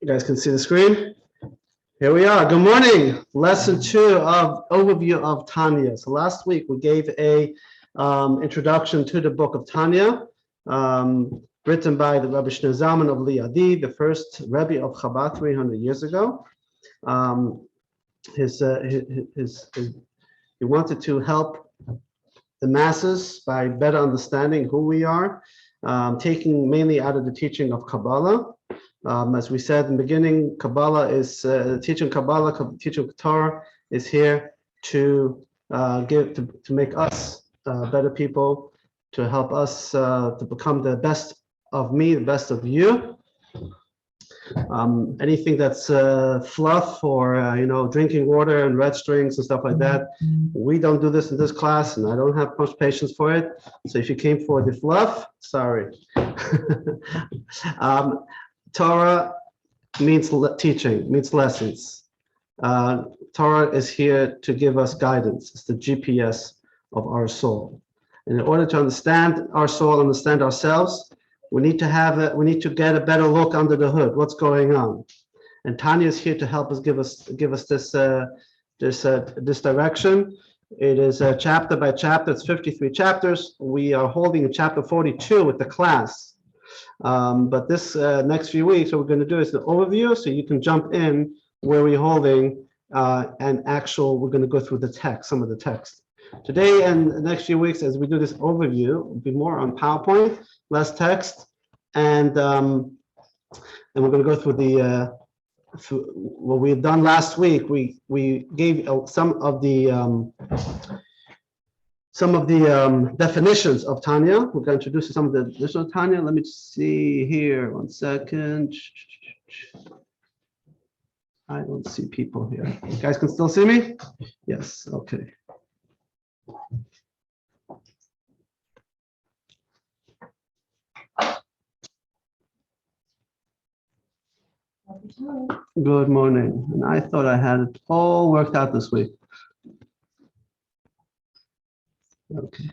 You guys can see the screen. Here we are. Good morning. Lesson 2 of overview of Tanya. So last week we gave a introduction to the book of Tanya, written by the Rabbi Shneur Zalman of Liadi, the first Rebbe of Chabad 300 years ago. He wanted to help the masses by better understanding who we are, taking mainly out of the teaching of Kabbalah. As we said in the beginning, Kabbalah is teaching Kabbalah, teaching Torah is here to make us better people, to help us to become the best of me, the best of you. Anything that's fluff or drinking water and red strings and stuff like that, we don't do this in this class, and I don't have much patience for it. So if you came for the fluff, sorry. Torah means teaching, means lessons. Torah is here to give us guidance. It's the GPS of our soul. And in order to understand our soul, understand ourselves, we need to get a better look under the hood. What's going on? And Tanya is here to help us give us this direction. It is chapter by chapter. It's 53 chapters. We are holding chapter 42 with the class. But this next few weeks, what we're going to do is the overview, so you can jump in where we're holding we're going to go through the text, some of the text. Today and the next few weeks, as we do this overview, will be more on PowerPoint, less text, and we're going to go through through what we've done last week. We gave some of the definitions of Tanya. We're going to introduce some of the definitions of Tanya. Let me see here. 1 second. I don't see people here. You guys can still see me? Yes. Okay. Good morning. And I thought I had it all worked out this week. Okay.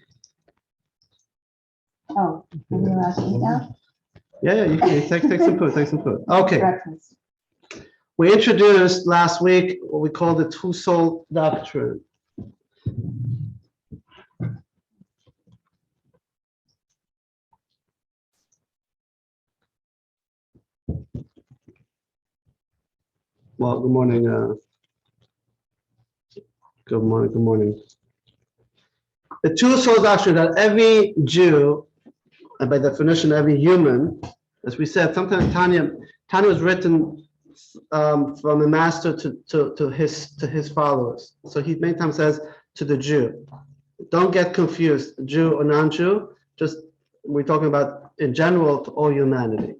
Oh, are you allowed to eat now? Yeah, you can take some food. Take some food. Okay. Breakfast. We introduced last week what we call the Tusol Doctrine. Well, good morning. Good morning. The Tusol Doctrine that every Jew, and by definition every human, as we said, sometimes Tanya was written from the master to his followers. So he many times says to the Jew. Don't get confused, Jew or non-Jew. Just we're talking about in general to all humanity.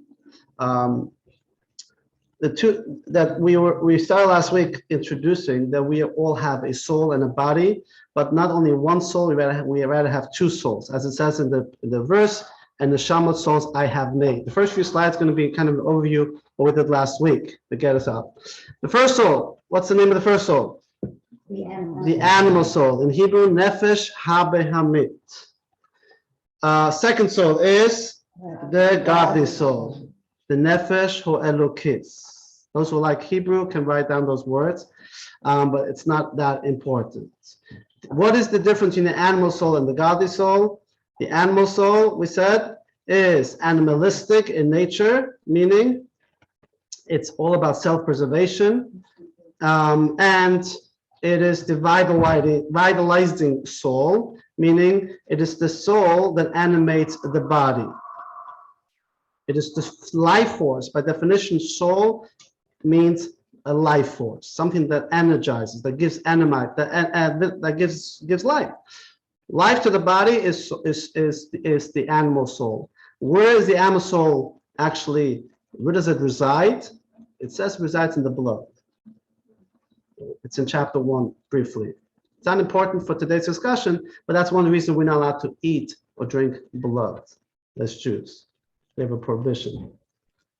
The two that we started last week introducing that we all have a soul and a body, but not only one soul. We rather have two souls, as it says in the verse. And the Shamot souls I have made. The first few slides going to be kind of an overview of what we did last week to get us up. The first soul. What's the name of the first soul? The animal soul. In Hebrew, nefesh habehamit. Second soul is the godly soul. The nefesh ho'elokis. Those who like Hebrew can write down those words, but it's not that important. What is the difference between the animal soul and the godly soul? The animal soul, we said, is animalistic in nature, meaning it's all about self-preservation, and it is the vitalizing soul, meaning it is the soul that animates the body. It is the life force. By definition, soul means a life force, something that energizes, that gives that gives life. Life to the body is the animal soul. Where is the animal soul actually? Where does it reside? It says it resides in the blood. It's in chapter 1 briefly. It's not important for today's discussion, but that's one reason we're not allowed to eat or drink blood as Jews. We have a prohibition.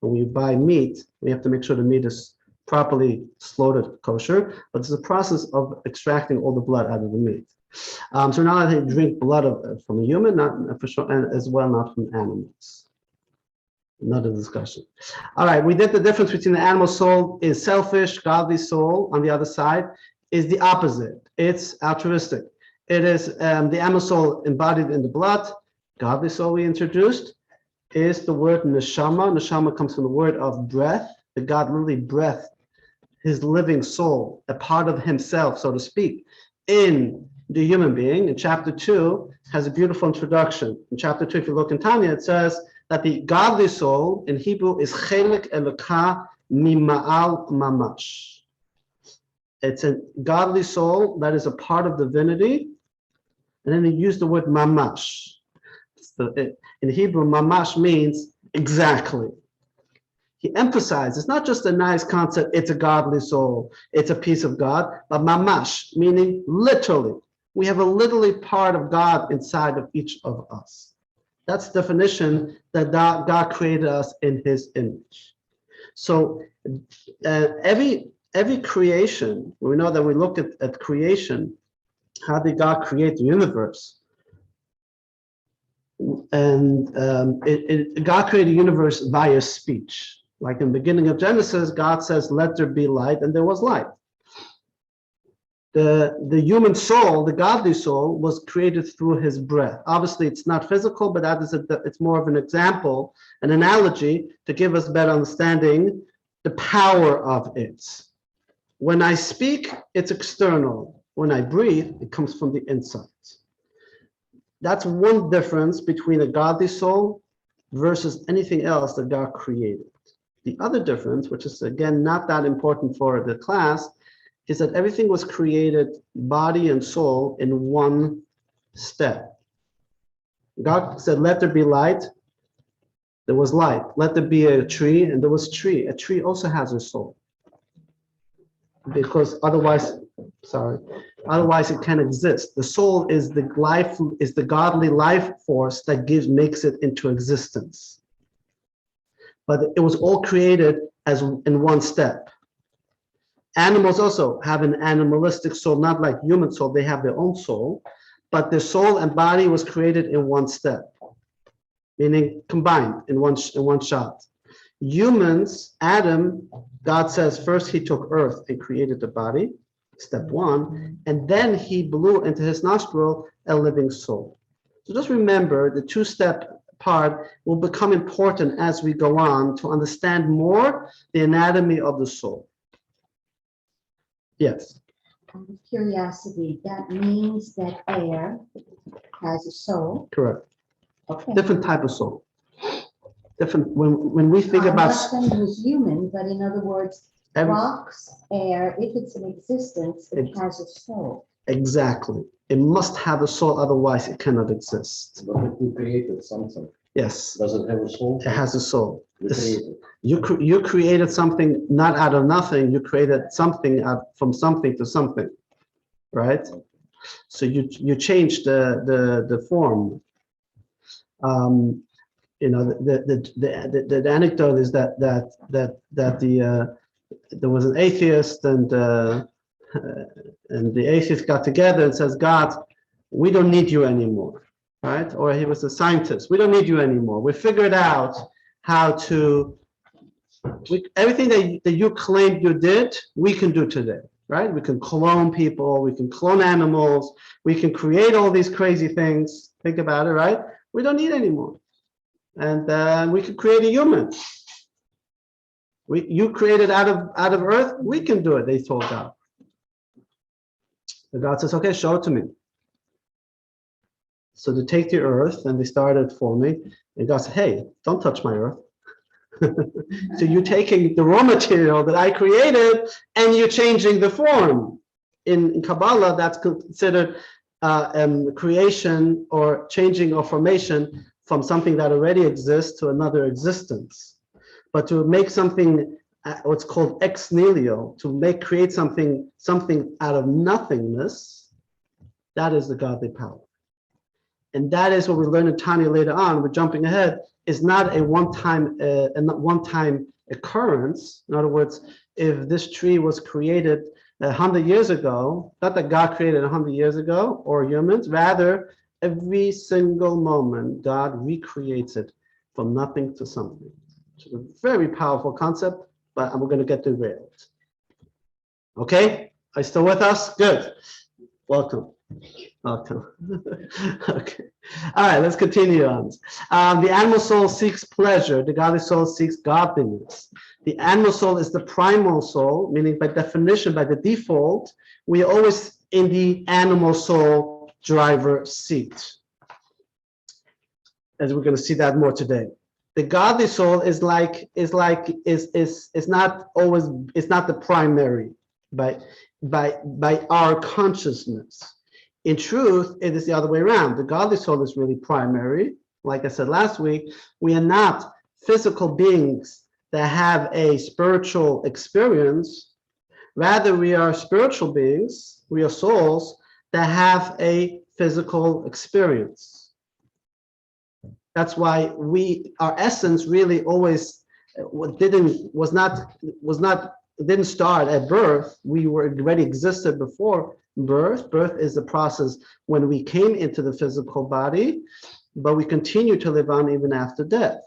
When we buy meat, we have to make sure the meat is properly slaughtered kosher, but it's a process of extracting all the blood out of the meat. So we're not allowed to drink blood from a human, not for sure, and as well not from animals. Another discussion. All right, we did the difference between the animal soul is selfish, godly soul on the other side is the opposite. It's altruistic. It is the animal soul embodied in the blood. Godly soul we introduced is the word neshama. Neshama comes from the word of breath. The God literally breathed his living soul, a part of himself, so to speak, in the human being. In chapter 2 has a beautiful introduction. In chapter 2, if you look in Tanya, it says that the godly soul in Hebrew is chelik elokah mima'al mamash. It's a godly soul that is a part of divinity. And then he used the word mamash. In Hebrew, mamash means exactly. He emphasized it's not just a nice concept, it's a godly soul, it's a piece of God, but mamash, meaning literally. We have a literally part of God inside of each of us. That's the definition that God created us in his image. So every creation, we know that we look at creation, how did God create the universe? And God created the universe via speech. Like in the beginning of Genesis, God says, let there be light, and there was light. The human soul, the godly soul, was created through his breath. Obviously, it's not physical, but it's more of an example, an analogy to give us better understanding the power of it. When I speak, it's external. When I breathe, it comes from the inside. That's one difference between a godly soul versus anything else that God created. The other difference, which is again not that important for the class, is that everything was created, body and soul, in one step. God said, let there be light. There was light. Let there be a tree, and there was tree. A tree also has a soul. Because otherwise it can't exist. The soul is the life, is the godly life force that makes it into existence. But it was all created as in one step. Animals also have an animalistic soul, not like human soul. They have their own soul, but their soul and body was created in one step, meaning combined in one shot. Humans, Adam, God says first he took earth and created the body, step one, and then he blew into his nostril a living soul. So just remember the two-step part will become important as we go on to understand more the anatomy of the soul. Yes. Out of curiosity, that means that air has a soul. Correct. Okay. Different type of soul. Different. When we think I'm about. not saying it was human, but in other words, rocks, air, if it's in existence, it has a soul. Exactly. It must have a soul, otherwise it cannot exist. But if we created something, yes. Does it have a soul? It has a soul. You created something not out of nothing. You created something from something to something, right? So you changed the form. You know, the anecdote is that there was an atheist and the atheist got together and says, God, we don't need you anymore, right? Or he was a scientist. We don't need you anymore. We figured out how to, everything that you claimed you did, we can do today, right? We can clone people, we can clone animals, we can create all these crazy things. Think about it, right? We don't need anymore. And we can create a human. You created out of earth, we can do it, they told God. And God says, okay, show it to me. So they take the earth and they started forming, and God said, hey, don't touch my earth. So you're taking the raw material that I created and you're changing the form. In Kabbalah, that's considered creation or changing or formation from something that already exists to another existence. But to make something, what's called ex nihilo, to create something out of nothingness, that is the godly power. And that is what we learn in Tanya later on. We're jumping ahead. Is not a one-time occurrence. In other words, if this tree was created 100 years ago, not that God created 100 years ago or humans, rather every single moment God recreates it from nothing to something. which is a very powerful concept, but we're going to get derailed. Okay, are you still with us? Good. Welcome. Welcome. Okay. All right, let's continue on. The animal soul seeks pleasure. The godly soul seeks godliness. The animal soul is the primal soul, meaning by definition, by the default, we are always in the animal soul driver's seat. As we're going to see that more today. The godly soul is not the primary by our consciousness. In truth, it is the other way around. The godly soul is really primary. Like I said last week, we are not physical beings that have a spiritual experience. Rather, we are spiritual beings, we are souls that have a physical experience. That's why our essence really always didn't start at birth. We were already existed before birth. Birth is the process when we came into the physical body, but we continue to live on even after death.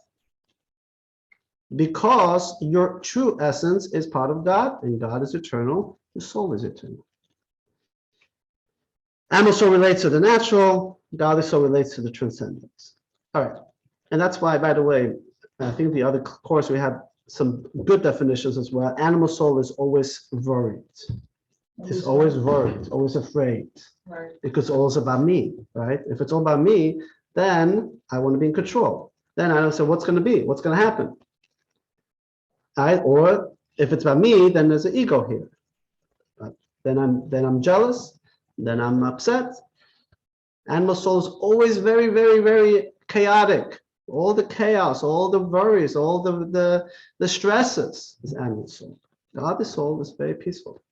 Because your true essence is part of God, and God is eternal, your soul is eternal. Animal soul relates to the natural, godly soul relates to the transcendent. All right, and that's why, by the way, I think the other course we had some good definitions as well. Animal soul is always worried. It's always worried, always afraid, right? Because it's always about me, right? If it's all about me, then I want to be in control. Then I don't say what's going to be, what's going to happen. Right? Or if it's about me, then there's an ego here. Right? Then I'm jealous, then I'm upset. Animal soul is always very, very, very chaotic. All the chaos, all the worries, all the stresses is animal soul. Godly soul is very peaceful.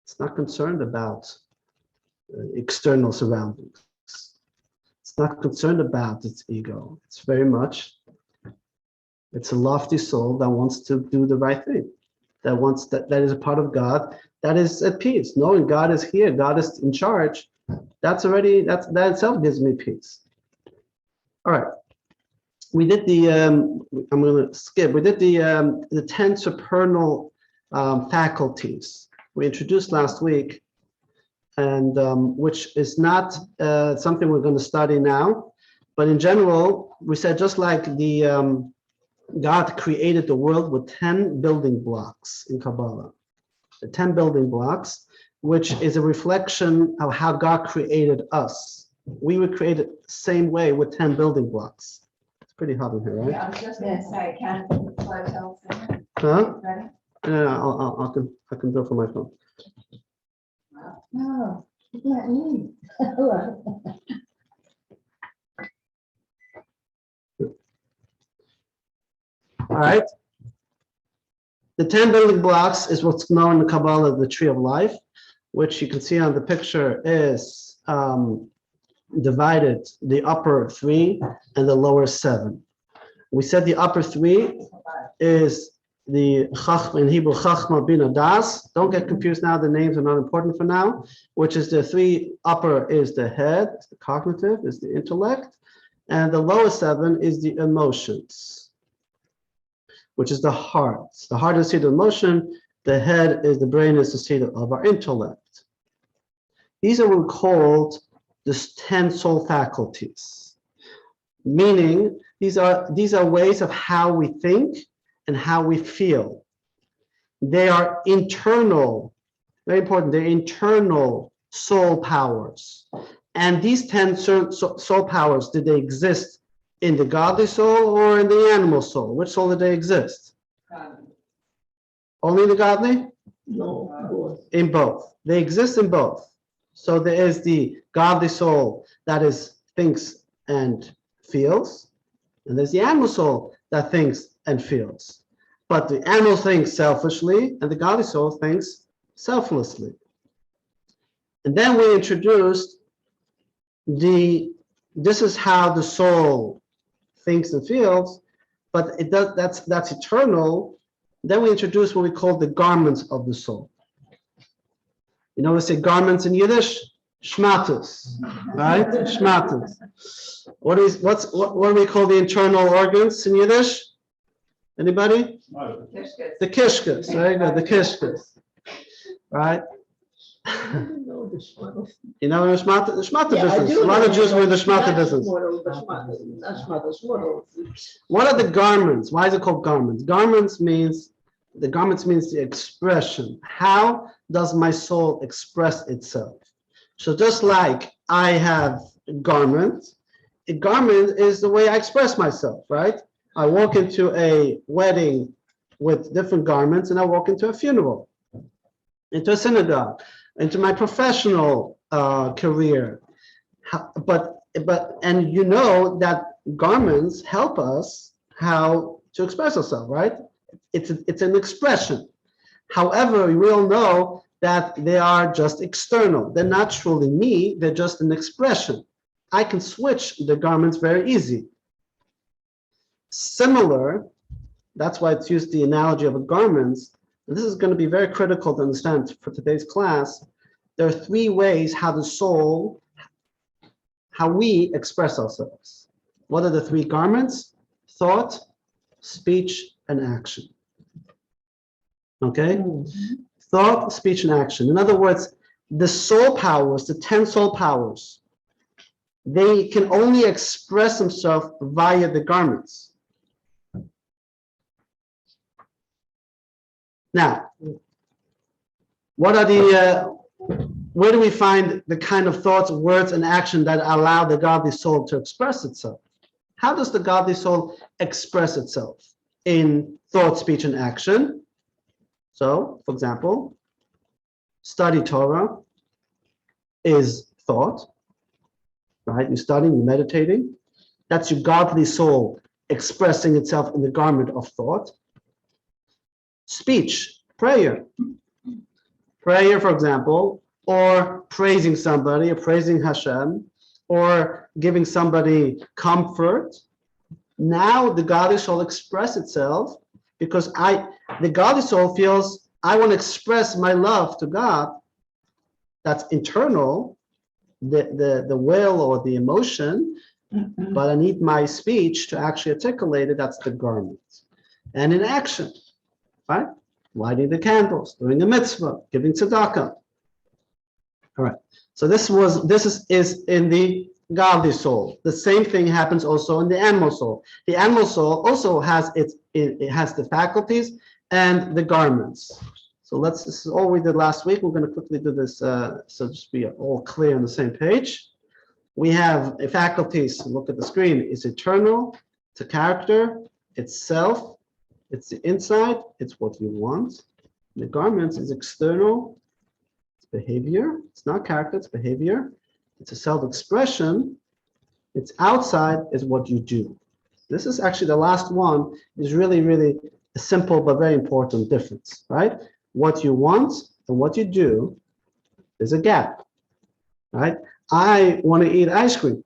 It's not concerned about external surroundings. It's not concerned about its ego. It's a lofty soul that wants to do the right thing. That is a part of God, that is at peace. Knowing God is here, God is in charge, that itself gives me peace. All right. We did I'm going to skip. We did the 10 supernal faculties we introduced last week, and which is not something we're going to study now, but in general, we said just like God created the world with 10 building blocks in Kabbalah, the 10 building blocks, which is a reflection of how God created us. We were created the same way with 10 building blocks. It's pretty hot in here, right? Yeah, I was just going to say, can I tell them? Huh? Ready? Yeah, I can do it from my phone. Oh, isn't that neat? All right. The 10 building blocks is what's known in the Kabbalah, the tree of life, which you can see on the picture is divided, the upper 3 and the lower 7. We said the upper 3 is the Chachma, in Hebrew, Chachma Bina Das. Don't get confused now, the names are not important for now, which is the 3 upper is the head, is the cognitive, is the intellect, and the lower 7 is the emotions, which is the heart. The heart is the seat of emotion, the head is the brain, is the seat of our intellect. These are what we called the 10 soul faculties, meaning these are ways of how we think and how we feel. They are internal, very important, they're internal soul powers. And these 10 soul powers, did they exist in the godly soul or in the animal soul? Which soul did they exist? Only in the godly? No. In both. They exist in both. So there is the godly soul that thinks and feels, and there's the animal soul that thinks and feels. But the animal thinks selfishly, and the godly soul thinks selflessly. And then we introduced this is how the soul thinks and feels, but that's eternal. Then we introduce what we call the garments of the soul. You know, we say garments in Yiddish, shmatus, right? Shmatus. What do we call the internal organs in Yiddish? Anybody? Kishkas. The kishkas, very good, the kishkas, right? You know the shmata business. A lot of Jews were in the shmata business. What are the garments? Why is it called garments? Garments means the expression. How does my soul express itself? So just like I have garments, a garment is the way I express myself, right? I walk into a wedding with different garments, and I walk into a funeral, into a synagogue, into my professional career. And you know that garments help us how to express ourselves, right? It's an expression. However, we all know that they are just external. They're not truly me, they're just an expression. I can switch the garments very easy. Similar, that's why it's used the analogy of garments. And this is going to be very critical to understand for today's class. There are three ways how we express ourselves. What are the three garments? Thought, speech, and action. Okay? Thought, speech, and action. In other words, the soul powers, the 10 soul powers, they can only express themselves via the garments. Now, what are where do we find the kind of thoughts, words, and action that allow the godly soul to express itself? How does the godly soul express itself? In thought, speech, and action. So, for example, study Torah is thought, right? You're studying, you're meditating. That's your godly soul expressing itself in the garment of thought. Speech, prayer. Prayer, for example, or praising somebody, or praising Hashem, or giving somebody comfort. Now the godly soul express itself because the godly soul feels I want to express my love to God. That's internal, the will or the emotion, but I need my speech to actually articulate it. That's the garment. And in action, right? Lighting the candles, doing a mitzvah, giving tzedakah. All right. So this is in the godly soul. The same thing happens also in the animal soul. The animal soul also has it has the faculties and the garments. So this is all we did last week. We're going to quickly do this so just be all clear on the same page. We have faculties. Look at the screen. It's eternal. It's a character. It's self. It's the inside. It's what you want. The garments is external. It's behavior. It's not character. It's behavior. It's a self-expression. It's outside is what you do. This is actually the last one is really, really a simple but very important difference, right? What you want and what you do is a gap, right? I want to eat ice cream,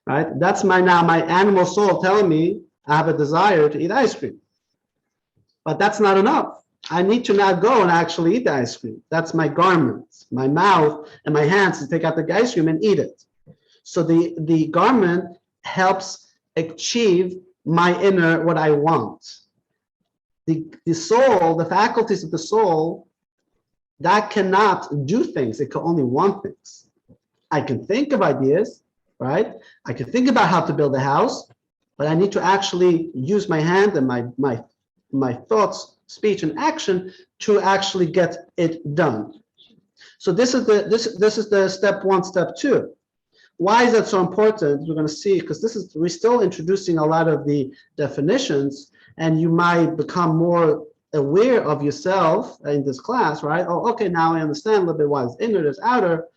right? That's my animal soul telling me I have a desire to eat ice cream. But that's not enough. I need to now go and actually eat the ice cream. That's my garments, my mouth and my hands to take out the ice cream and eat it. So the garment helps achieve my inner, what I want. The soul, the faculties of the soul, that cannot do things. It can only want things. I can think of ideas, right? I can think about how to build a house, but I need to actually use my hand and my thoughts, speech, and action to actually get it done. So this is the step one, step two. Why is that so important? We're going to see, because we're still introducing a lot of the definitions, and you might become more aware of yourself in this class, right? Oh, okay, now I understand a little bit why it's inner, there's outer,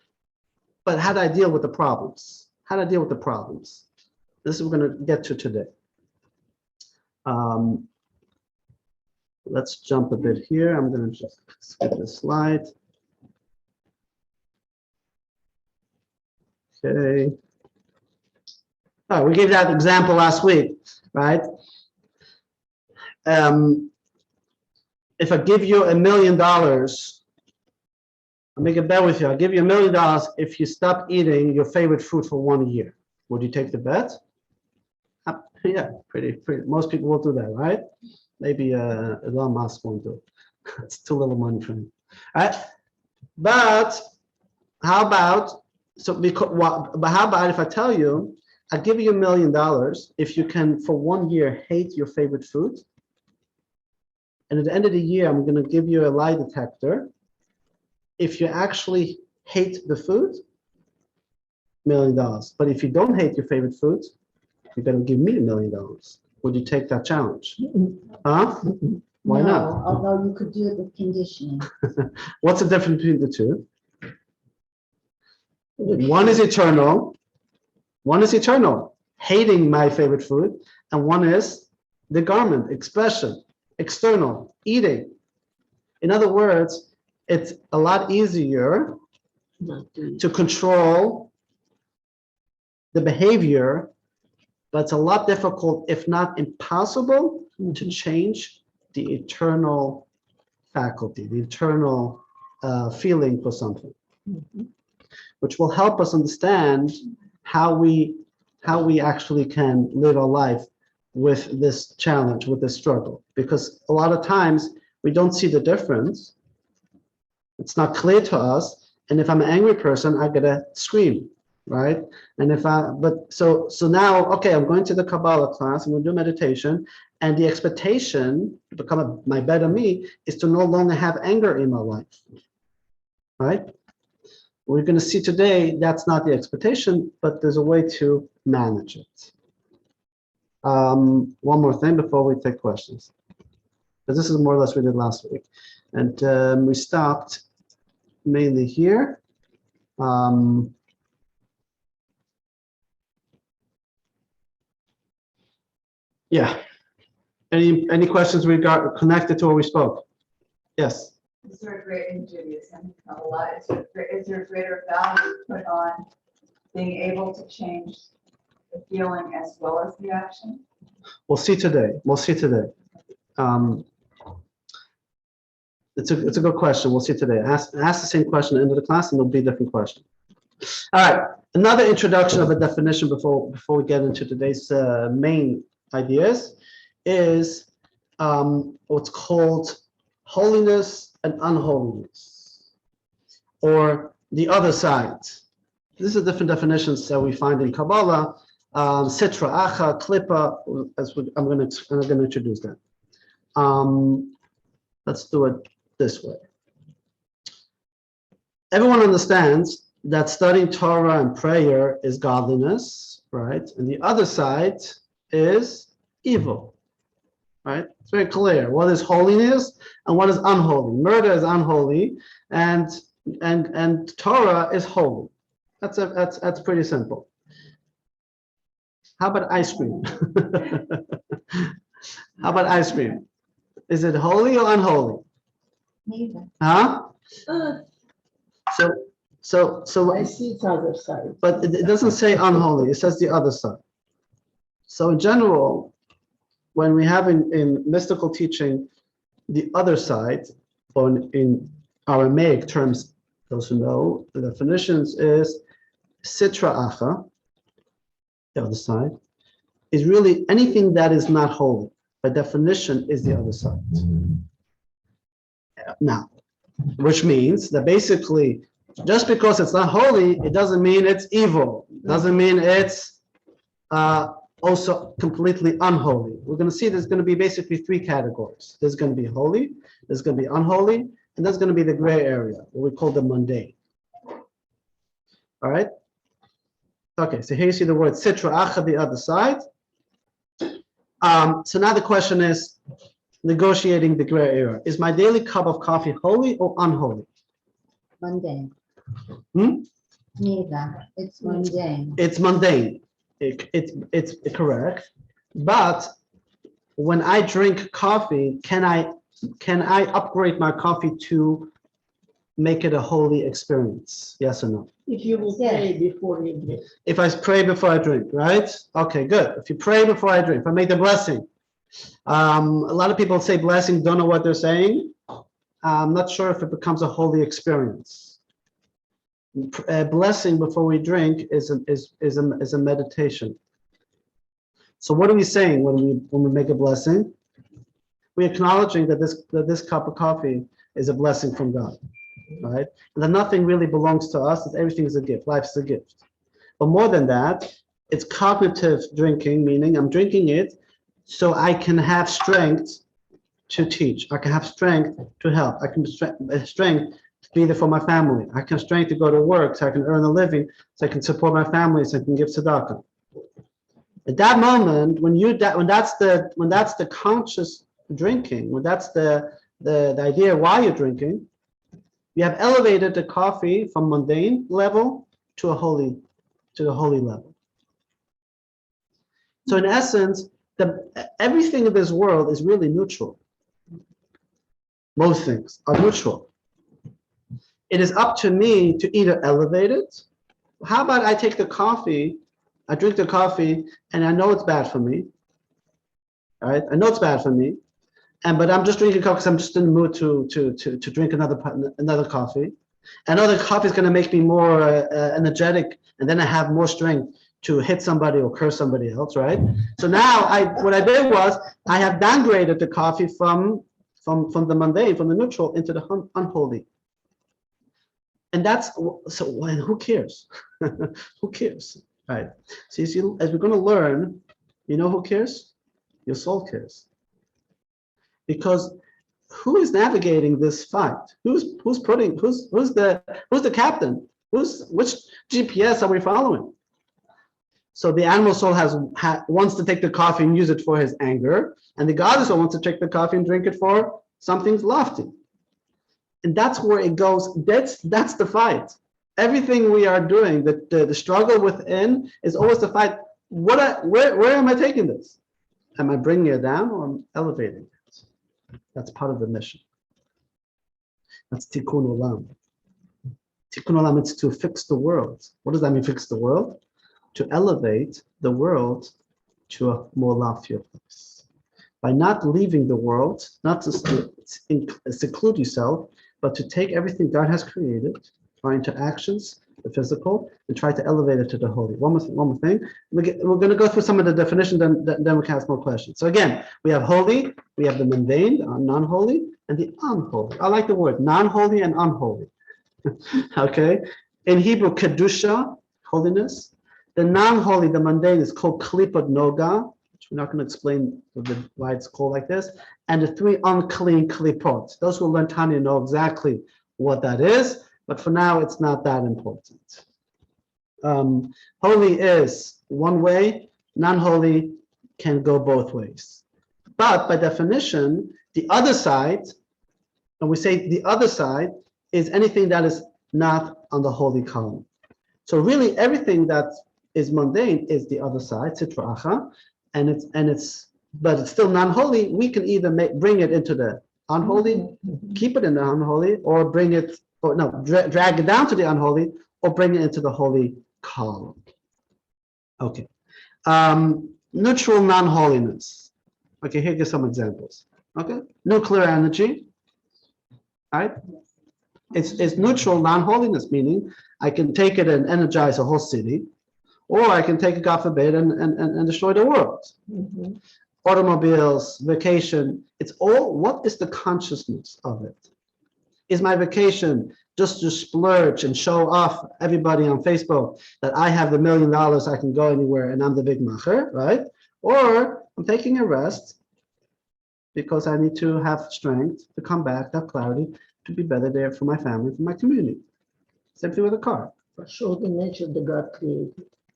but how do I deal with the problems? How do I deal with the problems? This is what we're going to get to today. Let's jump a bit here. I'm going to just skip this slide. Okay. Oh, we gave that example last week, right? If I give you $1 million, I'll make a bet with you. I'll give you $1 million if you stop eating your favorite food for 1 year. Would you take the bet? Yeah, pretty. Most people will do that, right? Maybe Elon Musk won't do it. It's too little money for him. All right? But how about but how about if I tell you, I give you $1 million if you can for 1 year hate your favorite food, and at the end of the year I'm going to give you a lie detector. If you actually hate the food, $1 million. But if you don't hate your favorite food, you're going to give me $1 million. Would you take that challenge? Huh? Why No, not? although you could do it with conditioning. What's the difference between the two? One is eternal. One is eternal, hating my favorite food, and one is the garment, expression, external, eating. In other words, it's a lot easier to control the behavior, but it's a lot difficult, if not impossible, to change the eternal faculty, the eternal feeling for something, which will help us understand how we actually can live our life with this challenge, with this struggle. Because a lot of times we don't see the difference. It's not clear to us. And if I'm an angry person, I gotta scream, right? And so now, okay, I'm going to the Kabbalah class, I'm gonna do meditation, and the expectation to become my better me is to no longer have anger in my life, right? We're going to see today that's not the expectation, but there's a way to manage it. One more thing before we take questions, because this is more or less what we did last week, and we stopped mainly here. Yeah. Any questions connected to what we spoke? Yes. Is there a great in Judaism? Not a lot. Is there greater value put on being able to change the feeling as well as the action? We'll see today. It's a good question. We'll see today. Ask the same question at the end of the class, and it'll be a different question. All right. Another introduction of a definition before we get into today's main ideas is what's called holiness and unholiness, or the other side. These are different definitions that we find in Kabbalah. Sitra, Acha, Klippa. I'm going to introduce that. Let's do it this way. Everyone understands that studying Torah and prayer is godliness, right? And the other side is evil, right? It's very clear what is holiness and what is unholy. Murder is unholy, and Torah is holy. That's pretty simple. How about ice cream? How about ice cream? Is it holy or unholy? Neither. Huh? So I see its other side. but it doesn't say unholy, it says the other side. So in general, when we have in mystical teaching the other side, or in Aramaic terms, those who know, the definitions is Sitra Acha, the other side, is really anything that is not holy. By definition, is the other side. Now, which means that basically, just because it's not holy, it doesn't mean it's evil. Doesn't mean it's also completely unholy. We're going to see there's going to be basically three categories. There's going to be holy, there's going to be unholy, and there's going to be the gray area, what we call the mundane. All right? Okay, so here you see the word Sitra Acha, the other side. So now the question is, negotiating the gray area. Is my daily cup of coffee holy or unholy? Mundane. Hmm? Neither. It's mundane. It's mundane. It's correct. But when I drink coffee, can I upgrade my coffee to make it a holy experience? Yes or no? If you will pray before you drink. If I pray before I drink, right? Okay, good. If you pray before I drink, if I make the blessing. A lot of people say blessing, don't know what they're saying. I'm not sure if it becomes a holy experience. A blessing before we drink is a meditation. So what are we saying when we make a blessing? We're acknowledging that this cup of coffee is a blessing from God, right? And that nothing really belongs to us, that everything is a gift, life is a gift. But more than that, it's cognitive drinking, meaning I'm drinking it so I can have strength to teach. I can have strength to help. I can have strength to be there for my family. I can have strength to go to work so I can earn a living, so I can support my family, so I can give tzedakah. At that moment, when that's the conscious drinking, when that's the idea why you're drinking, you have elevated the coffee from mundane level to the holy level. So in essence, everything in this world is really neutral. Most things are neutral. It is up to me to either elevate it. How about I take the coffee, I drink the coffee, and I know it's bad for me. All right, I know it's bad for me, but I'm just drinking coffee because I'm just in the mood to drink another coffee. Another coffee is going to make me more energetic, and then I have more strength to hit somebody or curse somebody else, right? So now what I did was I have downgraded the coffee from the mundane, from the neutral into the unholy. And who cares? Who cares? Right. So you see, as we're going to learn, you know who cares? Your soul cares. Because who is navigating this fight? Who's the captain? Which GPS are we following? So the animal soul wants to take the coffee and use it for his anger, and the godly soul wants to take the coffee and drink it for something lofty. And that's where it goes. That's the fight. Everything we are doing, the struggle within is always the fight. Where am I taking this? Am I bringing it down or am I elevating it? That's part of the mission. That's tikkun olam. Tikkun olam is to fix the world. What does that mean, fix the world? To elevate the world to a more loftier place. By not leaving the world, not to seclude yourself, but to take everything God has created, our interactions, the physical, and try to elevate it to the holy. One more thing. We're going to go through some of the definitions, then we can ask more questions. So again, we have holy, we have the mundane, non-holy, and the unholy. I like the word non-holy and unholy. Okay? In Hebrew, Kedusha, holiness. The non-holy, the mundane, is called klipot noga, which we're not going to explain why it's called like this. And the three unclean klipot. Those who learn Tanya know exactly what that is, but for now, it's not that important. Holy is one way, non-holy can go both ways. But by definition, the other side, and we say the other side, is anything that is not on the holy column. So really, everything that is mundane is the other side, sitra acha, but it's still non-holy. We can either bring it into the unholy, keep it in the unholy, or drag it down to the unholy, or bring it into the holy column. Okay. Neutral non-holiness. Okay, here are some examples. Okay, nuclear energy. All right. It's neutral non-holiness, meaning I can take it and energize a whole city, or I can take it, God forbid, and destroy the world. Mm-hmm. Automobiles, vacation, it's all, what is the consciousness of it? Is my vacation just to splurge and show off everybody on Facebook that I have the $1 million, I can go anywhere and I'm the big macher, right? Or I'm taking a rest because I need to have strength to come back, have clarity, to be better there for my family, for my community. Same thing with a car. For sure, the nature that God created.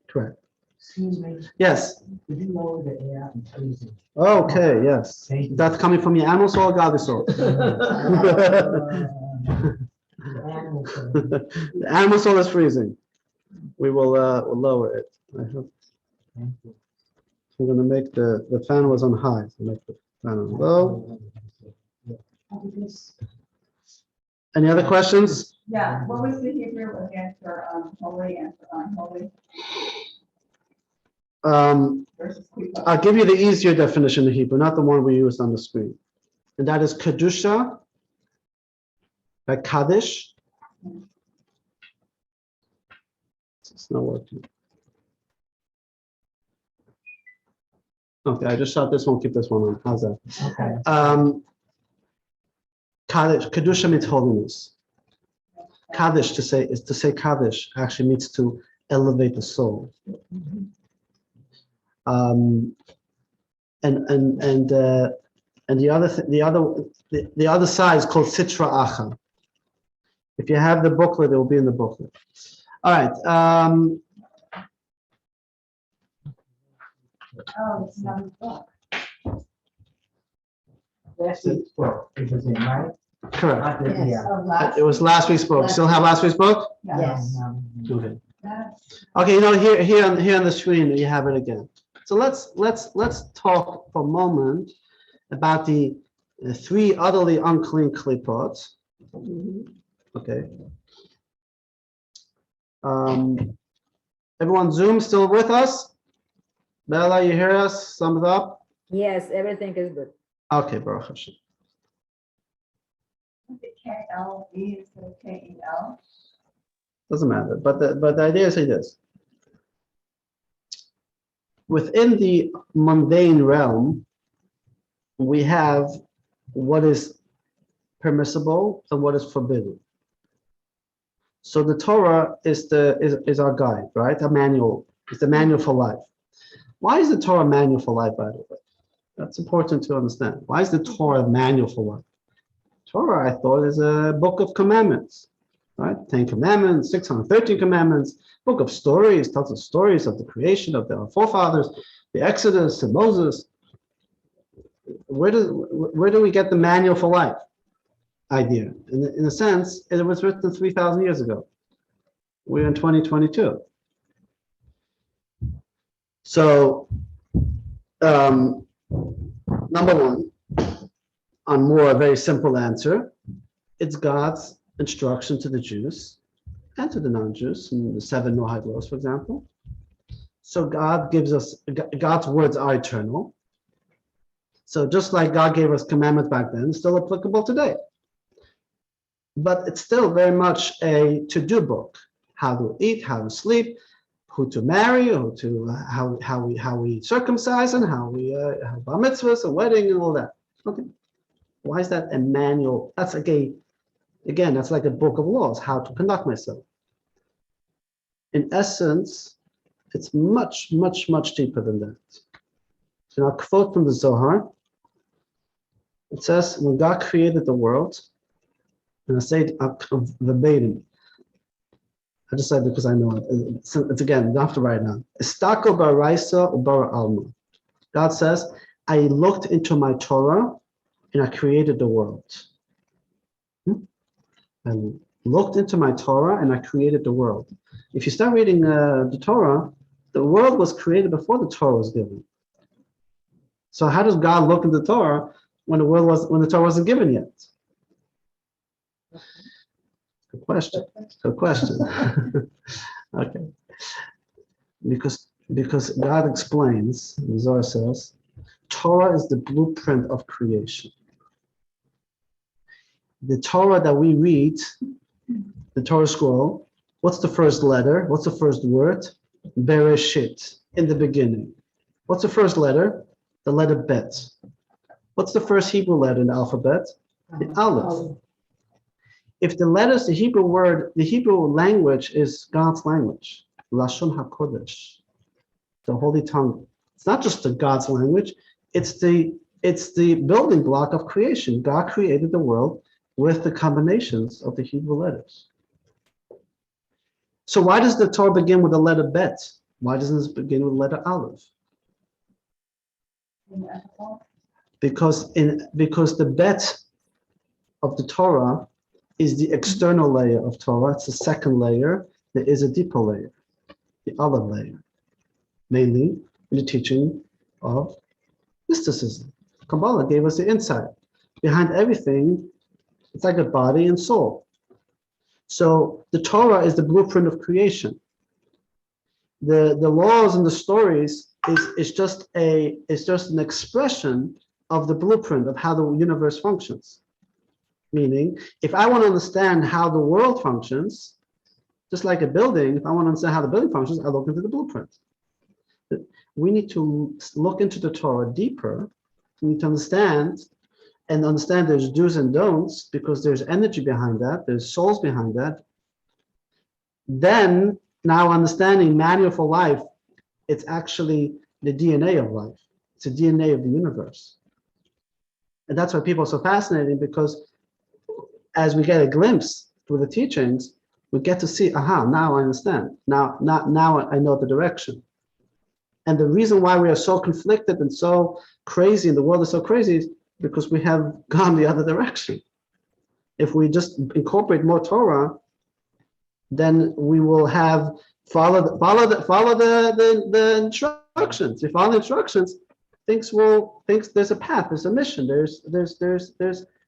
Correct. Excuse me, Yes. could you lower the air? I'm freezing. Okay, yes. Thank you. That's coming from your animal soul or godly soul? The animal soul. The animal soul is freezing. We will we'll lower it. I hope. Thank you. I'm going to make the fan was on high. So make the fan on low. Any other questions? Yeah, what was the Hebrew again for holy and for unholy versus klipot? I'll give you the easier definition in Hebrew, not the one we used on the screen. And that is Kedusha, like Kaddish. It's not working. Okay, I just shot this one, keep this one on. How's that? Okay. Kaddish, Kedusha means holiness. Kaddish to say Kaddish actually means to elevate the soul. And the other side is called Sitra Acha. If you have the booklet, it will be in the booklet. All right. Oh, it's not in the book. Last week's book, it was in, right? Correct. Not this Yes. year. Oh, last It was last week's book. Still have last week's book? Yes. Okay. That's- Okay. You know, here on the screen, you have it again. So let's talk for a moment about the three utterly unclean klipot. Okay. Everyone, Zoom still with us? Bella, you hear us? Thumbs up. Yes, everything is good. Okay, Baruch Hashem. is it KLE instead of KEL? Doesn't matter. But the idea is this. Within the mundane realm, we have what is permissible and what is forbidden. So the Torah is our guide, right? A manual. It's the manual for life. Why is the Torah a manual for life, by the way? That's important to understand. Why is the Torah a manual for life? Torah, I thought, is a book of commandments, right? 10 commandments, 613 commandments, book of stories, tells us stories of the creation of our forefathers, the Exodus and Moses. Where do we get the manual for life idea? In a sense, it was written 3,000 years ago. We're in 2022. So, number one, on more a very simple answer, it's God's instruction to the Jews and to the non-Jews in the 7 Noahide laws, for example. So God gives us, God's words are eternal. So just like God gave us commandments back then, it's still applicable today. But it's still very much a to-do book. How to eat, how to sleep, who to marry, who to how we circumcise, and how we have bar mitzvahs, a wedding, and all that. Okay, why is that a manual? That's like again, that's like a book of laws, how to conduct myself. In essence, it's much, much, much deeper than that. So now, a quote from the Zohar. It says, when God created the world, and I say it verbatim. I just said it because I know it. It's again, you don't have to write it down. Estako baraisa ubara alma. God says, I looked into my Torah and I created the world. I looked into my Torah and I created the world. If you start reading the Torah, the world was created before the Torah was given. So how does God look at the Torah when the Torah wasn't given yet? Good question. Good question. Okay. Because God explains, the Zohar says, Torah is the blueprint of creation. The Torah that we read, the Torah scroll, what's the first letter? What's the first word? Bereshit, in the beginning. What's the first letter? The letter Bet. What's the first Hebrew letter in the alphabet? The Aleph. If the letters, the Hebrew language is God's language, Lashon HaKodesh, the holy tongue. It's not just the God's language, it's the building block of creation. God created the world with the combinations of the Hebrew letters. So why does the Torah begin with the letter Bet? Why doesn't it begin with the letter Aleph? Because the Bet of the Torah is the external layer of Torah. It's the second layer. There is a deeper layer, the Aleph layer, mainly in the teaching of mysticism. Kabbalah gave us the insight. Behind everything, it's like a body and soul. So the Torah is the blueprint of creation. The laws and the stories is just an expression of the blueprint of how the universe functions. Meaning, if I want to understand how the world functions, just like a building, if I want to understand how the building functions, I look into the blueprint. We need to look into the Torah deeper. We need to understand there's do's and don'ts because there's energy behind that, there's souls behind that. Then, now understanding manual for life, it's actually the DNA of life. It's the DNA of the universe. And that's why people are so fascinating, because as we get a glimpse through the teachings, we get to see, now I understand. Now I know the direction. And the reason why we are so conflicted and so crazy, and the world is so crazy, is because we have gone the other direction. If we just incorporate more Torah, then we will have follow the instructions. If you follow the instructions, things there's a path, there's a mission, there's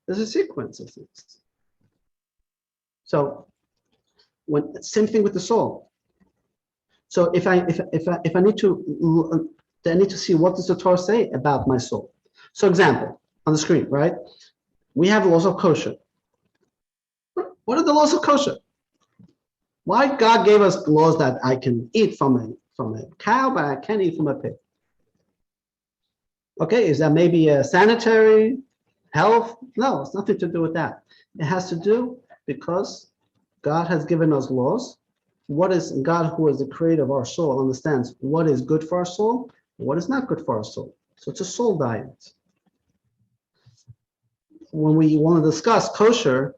a sequence of things. So same thing with the soul. So if I need to, then I need to see what does the Torah say about my soul. So example on the screen, right? We have laws of kosher. What are the laws of kosher? Why God gave us laws that I can eat from a cow, but I can't eat from a pig? Okay, is that maybe a sanitary, health? No, it's nothing to do with that. It has to do because God has given us laws. What is God, who is the creator of our soul, understands what is good for our soul, and what is not good for our soul. So it's a soul diet. When we want to discuss kosher,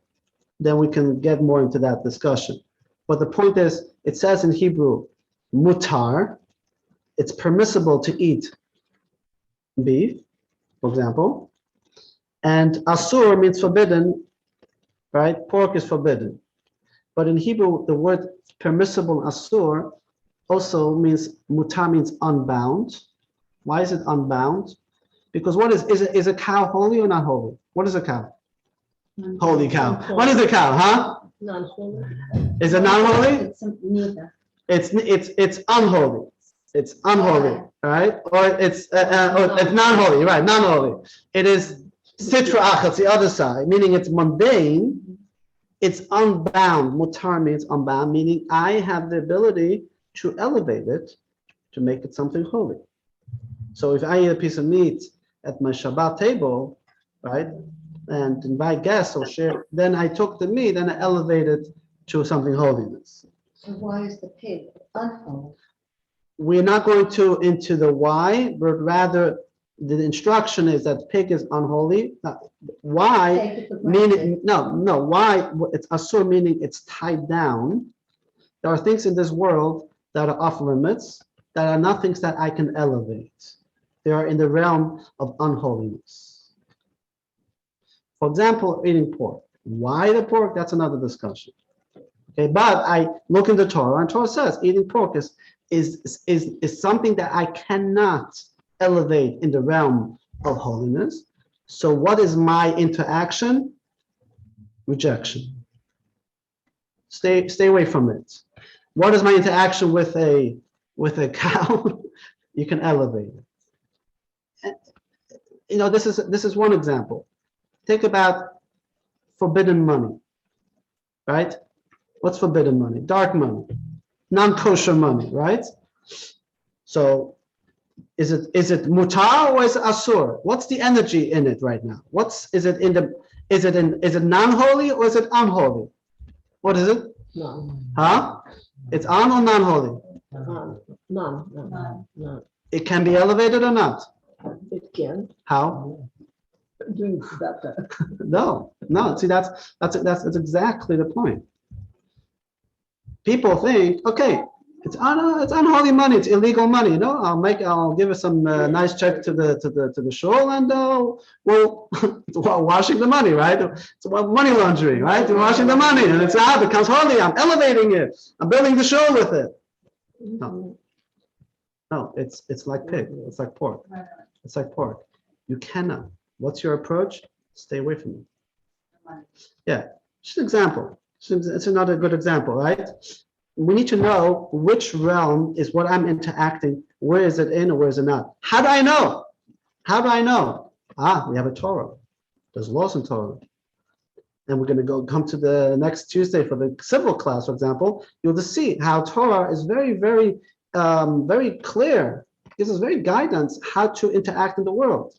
then we can get more into that discussion. But the point is, it says in Hebrew, mutar, it's permissible to eat beef, for example, and asur means forbidden, right? Pork is forbidden. But in Hebrew, the word permissible, asur, also means, mutar means unbound. Why is it unbound? Because what is a cow holy or not holy? What is a cow? Holy cow. What is a cow, huh? Non-holy. Is it non-holy? It's neither. It's unholy. It's unholy, right? Or it's non-holy, right? Non-holy. It is sitra achatz, the other side, meaning it's mundane. It's unbound. Mutar means unbound, meaning I have the ability to elevate it, to make it something holy. So if I eat a piece of meat at my Shabbat table, right, and invite guests or share, then I took the meat and I elevated to something holiness. So why is the pig unholy? We're not going into the why, but rather the instruction is that pig is unholy. Why? Take it for Meaning, granted. why? It's asur, meaning it's tied down. There are things in this world that are off limits, that are not things that I can elevate. They are in the realm of unholiness. For example, eating pork. Why the pork? That's another discussion. Okay, but I look in the Torah, and Torah says eating pork is something that I cannot elevate in the realm of holiness. So what is my interaction? Rejection. Stay away from it. What is my interaction with a cow? You can elevate it. You know, this is one example. Think about forbidden money, right? What's forbidden money? Dark money, non-kosher money, right? So is it mutar or is it asur? What's the energy in it right now? Is it non-holy or is it unholy? What is it? None. Huh? It's on or non-holy? None. It can be elevated or not? It can. How? Doing better. No. See, that's exactly the point. People think, okay, it's unholy money, it's illegal money. You know, I'll give us some nice check to the shul, and we'll washing the money, right? It's money laundering, right? We're washing the money, and it becomes holy. I'm elevating it. I'm building the shul with it. No, it's like pig. It's like pork. It's like pork. You cannot. What's your approach? Stay away from it. Yeah, just an example. It's another good example, right? We need to know which realm is what I'm interacting. Where is it in or where is it not? How do I know? We have a Torah. There's laws in Torah. And we're going to come to the next Tuesday for the civil class, for example. You'll just see how Torah is very, very, very clear gives us very guidance how to interact in the world,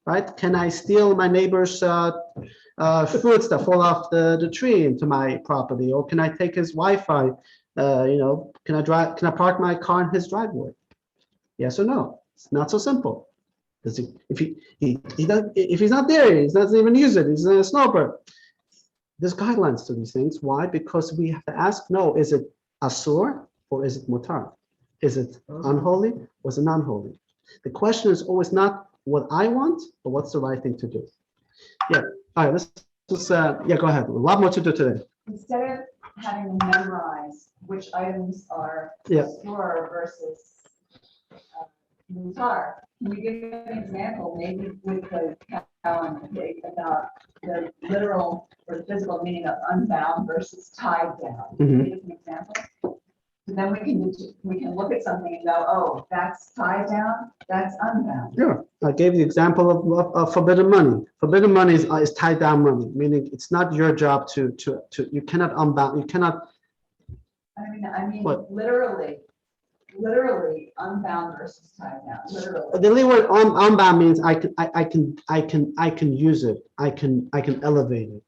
right? Can I steal my neighbor's fruits that fall off the tree into my property, or can I take his Wi-Fi? Can I park my car in his driveway? Yes or no? It's not so simple. If he's not there, he doesn't even use it. He's a snowbird. There's guidelines to these things. Why? Because we have to ask, no, is it asur or is it mutar? Is it unholy or is it non-holy? The question is always not what I want, but what's the right thing to do. Yeah. All right. Let's go ahead. A lot more to do today. Instead of having to memorize which items are Yeah. pure versus mutar, can you give an example, maybe with the cow and the pig, about the literal or the physical meaning of unbound versus tied down? Can you give an example? And then we can look at something and go, oh, that's tied down, that's unbound. Sure. I gave the example of forbidden money. Forbidden money is tied down money, meaning it's not your job to you cannot unbound, you cannot. I mean, What? literally unbound versus tied down, literally. The legal word unbound means I can use it. I can elevate it.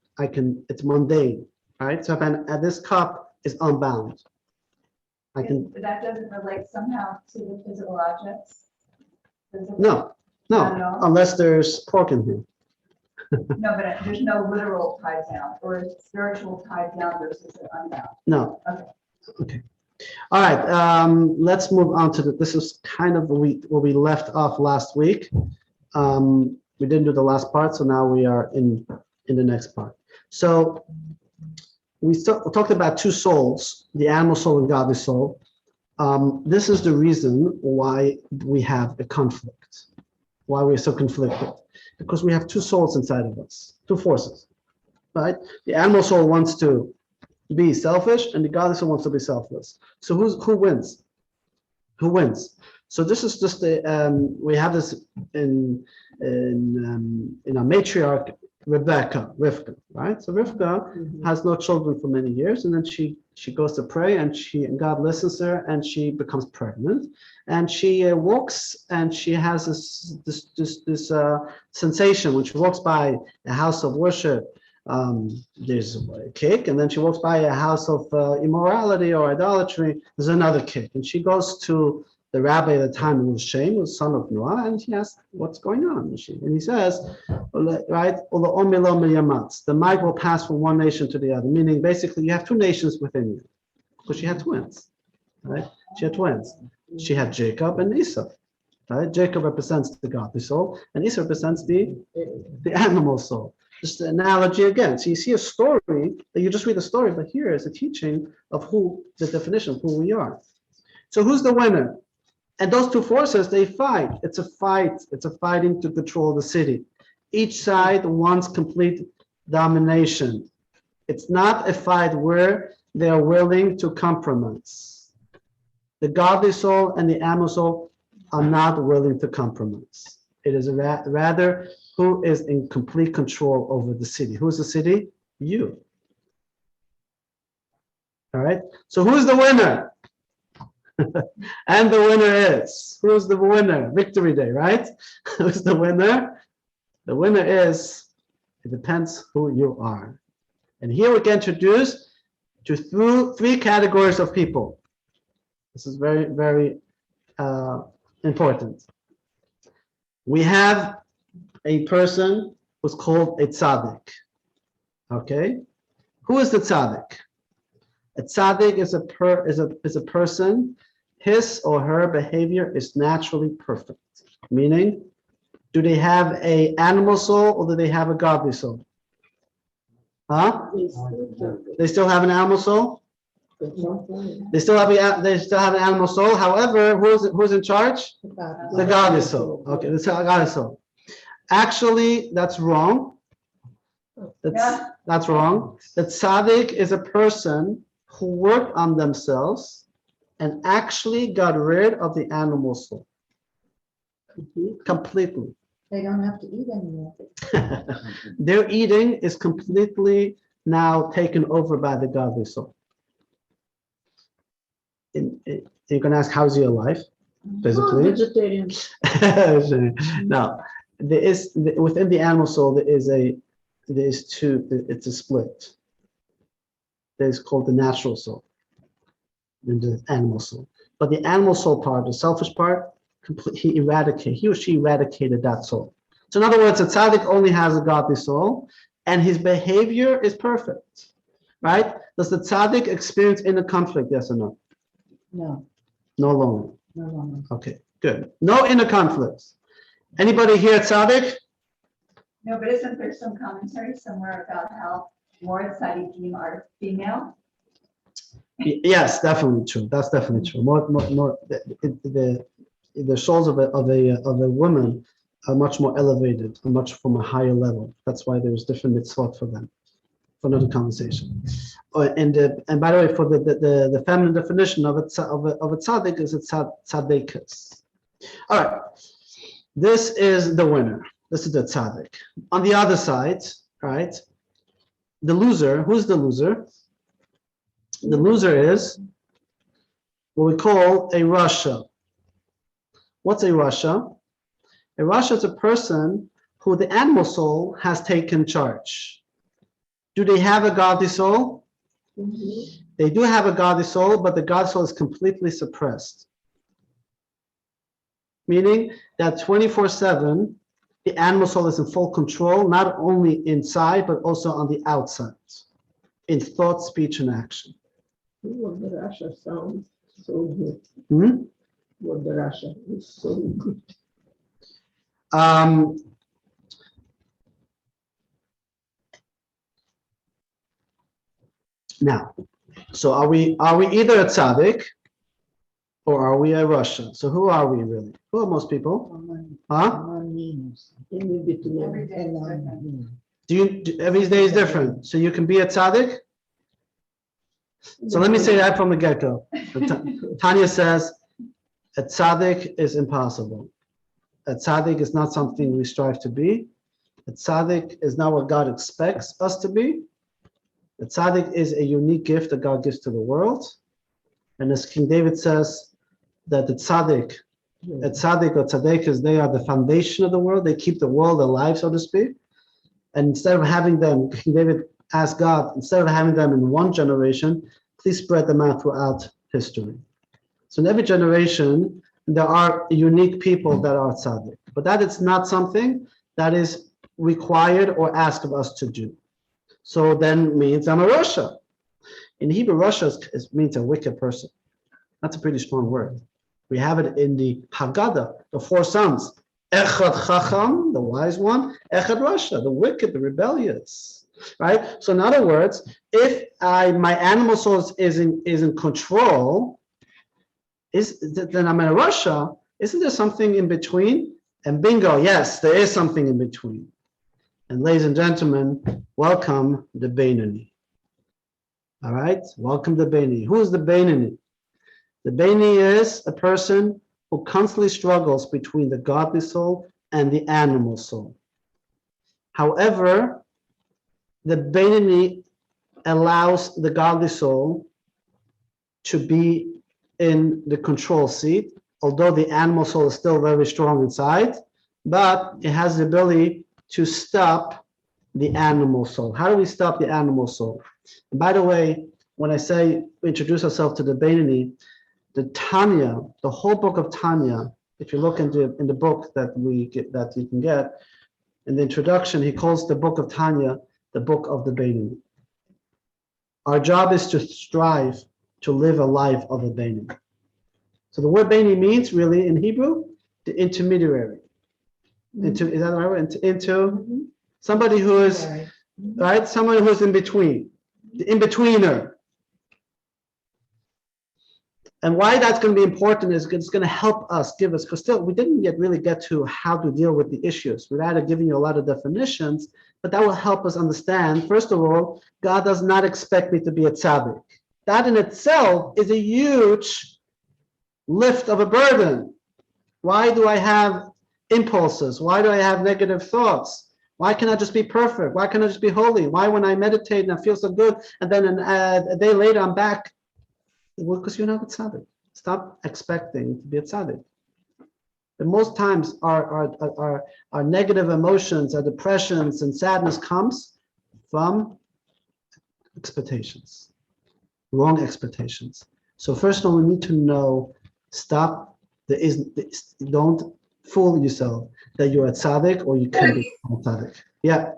It's mundane, right? So if this cup is unbound, I can. But that doesn't relate somehow to the physical objects? No, Not at all? unless there's pork in here. No, but there's no literal tied down or spiritual tied down versus an unbound. No. Okay. All right. Let's move on to this is kind of where we left off last week. We didn't do the last part, so now we are in the next part. So we talked about two souls, the animal soul and godly soul. This is the reason why we have a conflict, why we're so conflicted, because we have two souls inside of us, two forces, right? The animal soul wants to be selfish, and the godly soul wants to be selfless. So who wins? Who wins? So this is just we have this in our matriarch Rivka, right? So Rivka has no children for many years, and then she goes to pray, and God listens to her, and she becomes pregnant, and she walks, and she has this sensation when she walks by a house of worship. There's a kick, and then she walks by a house of immorality or idolatry. There's another kick, and she goes to the rabbi at the time, who was Shem, was son of Noah, and he asks, what's going on? And he says, right, the might will pass from one nation to the other, meaning basically you have two nations within you, because she had twins, right? She had twins. She had Jacob and Esau, right? Jacob represents the godly soul, and Esau represents the animal soul. Just the analogy again. So you see a story, you just read the story, but here is a teaching of the definition of who we are. So who's the winner? And those two forces, they fight. It's a fight. It's a fighting to control the city. Each side wants complete domination. It's not a fight where they are willing to compromise. The godly soul and the animal soul are not willing to compromise. It is rather who is in complete control over the city. Who's the city? You. All right. So who's the winner? And the winner is, who's the winner? Victory Day, right? Who's the winner? The winner is, it depends who you are. And here we get introduced to three categories of people. This is very, very important. We have a person who's called a tzaddik. Okay? Who is the tzaddik? A tzaddik is a person, his or her behavior is naturally perfect. Meaning, do they have an animal soul or do they have a godly soul? Huh? They still have an animal soul? They still have an animal soul. However, who's in charge? The godly soul. Okay, the godly soul. Actually, that's wrong. That's wrong. The tzaddik is a person who worked on themselves and actually got rid of the animal soul completely. They don't have to eat anymore. Their eating is completely now taken over by the godly soul. You can ask, how's your life? Oh, physically. vegetarian. Now, within the animal soul, it's a split. There's called the natural soul and the animal soul. But the animal soul part, the selfish part, he or she eradicated that soul. So in other words, a tzaddik only has a godly soul, and his behavior is perfect, right? Does the tzaddik experience inner conflict? Yes or no? No, No longer. no longer. Okay, good. No inner conflicts. Anybody here tzaddik? No, but isn't there some commentary somewhere about how more tzaddikim are female? Yes, definitely true. That's definitely true. More, the souls of a woman are much more elevated, and much from a higher level. That's why there's different mitzvot for them. For another conversation. And by the way, for the feminine definition of a tzaddik is a tzaddikus. All right, this is the winner. This is the tzaddik. On the other side, right? The loser. Who's the loser? The loser is what we call a rasha. What's a rasha? A rasha is a person who the animal soul has taken charge. Do they have a godly soul? Mhm. They do have a godly soul, but the godly soul is completely suppressed. Meaning that 24/7, the animal soul is in full control, not only inside, but also on the outside, in thought, speech, and action. What the Russia sounds so good. Hmm? What the Russia is so good. Now, so are we either a tzaddik or are we a Russian? So who are we really? Who are most people? Huh? In between. Every day is different. Every day is different. So you can be a tzaddik? So let me say that from the get-go. Tanya says, a tzaddik is impossible. A tzaddik is not something we strive to be. A tzaddik is not what God expects us to be. A tzaddik is a unique gift that God gives to the world. And as King David says, that a tzaddik or tzaddikas, they are the foundation of the world. They keep the world alive, so to speak. And instead of having them, King David asked God, instead of having them in one generation, please spread them out throughout history. So in every generation, there are unique people that are tzaddik. But that is not something that is required or asked of us to do. So then means I'm a rasha. In Hebrew, rasha means a wicked person. That's a pretty strong word. We have it in the Haggadah, the four sons. Echad chacham, the wise one. Echad rasha, the wicked, the rebellious. Right? So in other words, if my animal soul is in control, then I'm in a rasha. Isn't there something in between? And bingo, yes, there is something in between. And ladies and gentlemen, welcome the Beinoni. All right, welcome the Beinoni. Who is the Beinoni? The Beinoni is a person who constantly struggles between the godly soul and the animal soul. However, the Beinoni allows the godly soul to be in the control seat, although the animal soul is still very strong inside, but it has the ability to stop the animal soul. How do we stop the animal soul? And by the way, when I say introduce ourselves to the Beinoni, the Tanya, the whole book of Tanya, if you look in the book that you can get, in the introduction, he calls the book of Tanya the book of the Beinoni. Our job is to strive to live a life of a Beinoni. So the word Beinoni means really in Hebrew, the intermediary. Is that right? Into somebody who is right, someone who's in between, the in-betweener. And why that's going to be important is it's going to help us because still we didn't really get to how to deal with the issues. We've added giving you a lot of definitions, but that will help us understand. First of all, God does not expect me to be a tzaddik. That in itself is a huge lift of a burden. Why do I have impulses? Why do I have negative thoughts? Why can't I just be perfect? Why can't I just be holy? Why when I meditate and I feel so good, and then a day later I'm back? Well, because you're not a tzaddik. Stop expecting to be a tzaddik. And most times our negative emotions, our depressions and sadness comes from expectations, wrong expectations. So first of all, we need to know, stop, don't fool yourself that you're a tzaddik or you can be a tzaddik. Yeah.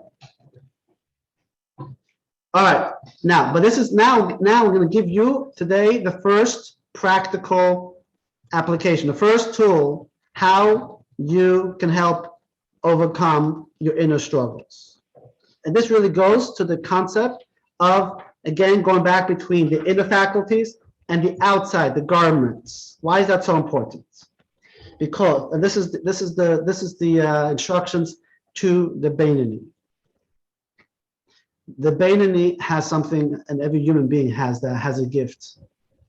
All right, now, but this is now we're going to give you today the first practical application, the first tool, how you can help overcome your inner struggles. And this really goes to the concept of, again, going back between the inner faculties and the outside, the garments. Why is that so important? Because, and this is the instructions to the Beinoni. The Beinoni has something, and every human being has that, has a gift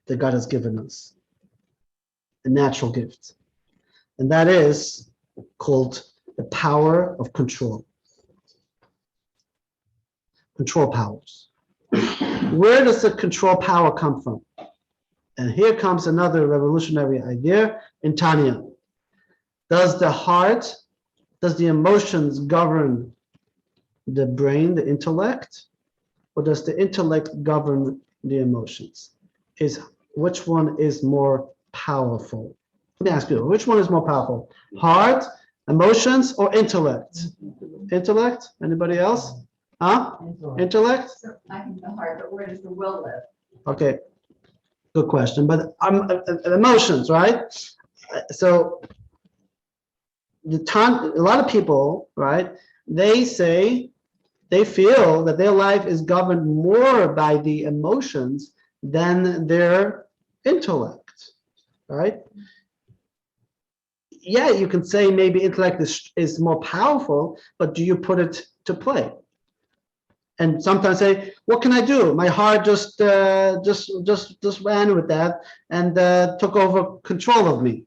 that God has given us, a natural gift. And that is called the power of control. Control powers. Where does the control power come from? And here comes another revolutionary idea in Tanya. Does the heart, does the emotions govern the brain, the intellect, or does the intellect govern the emotions? Which one is more powerful? Let me ask you, which one is more powerful? Heart, emotions, or intellect? Intellect? Anybody else? Huh? Intellect? So I think the heart, but where does the will live? Okay, good question. But emotions, right? So a lot of people, right? They feel that their life is governed more by the emotions than their intellect, right? Yeah, you can say maybe intellect is more powerful, but do you put it to play? And sometimes say, what can I do? My heart just ran with that and took over control of me.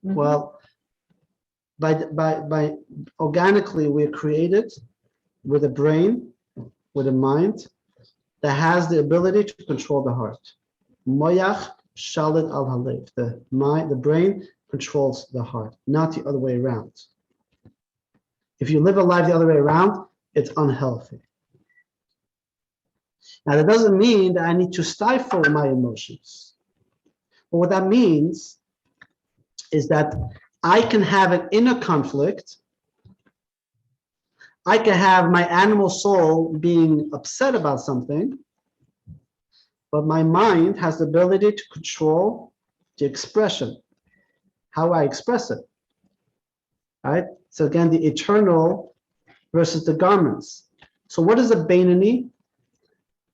Mm-hmm. Well, by organically, we're created with a brain, with a mind that has the ability to control the heart. Moyach shalit al halev. The brain controls the heart, not the other way around. If you live a life the other way around, it's unhealthy. Now, that doesn't mean that I need to stifle my emotions. But what that means is that I can have an inner conflict. I can have my animal soul being upset about something, but my mind has the ability to control the expression, how I express it. All right? So again, the eternal versus the garments. So what is a Beinoni?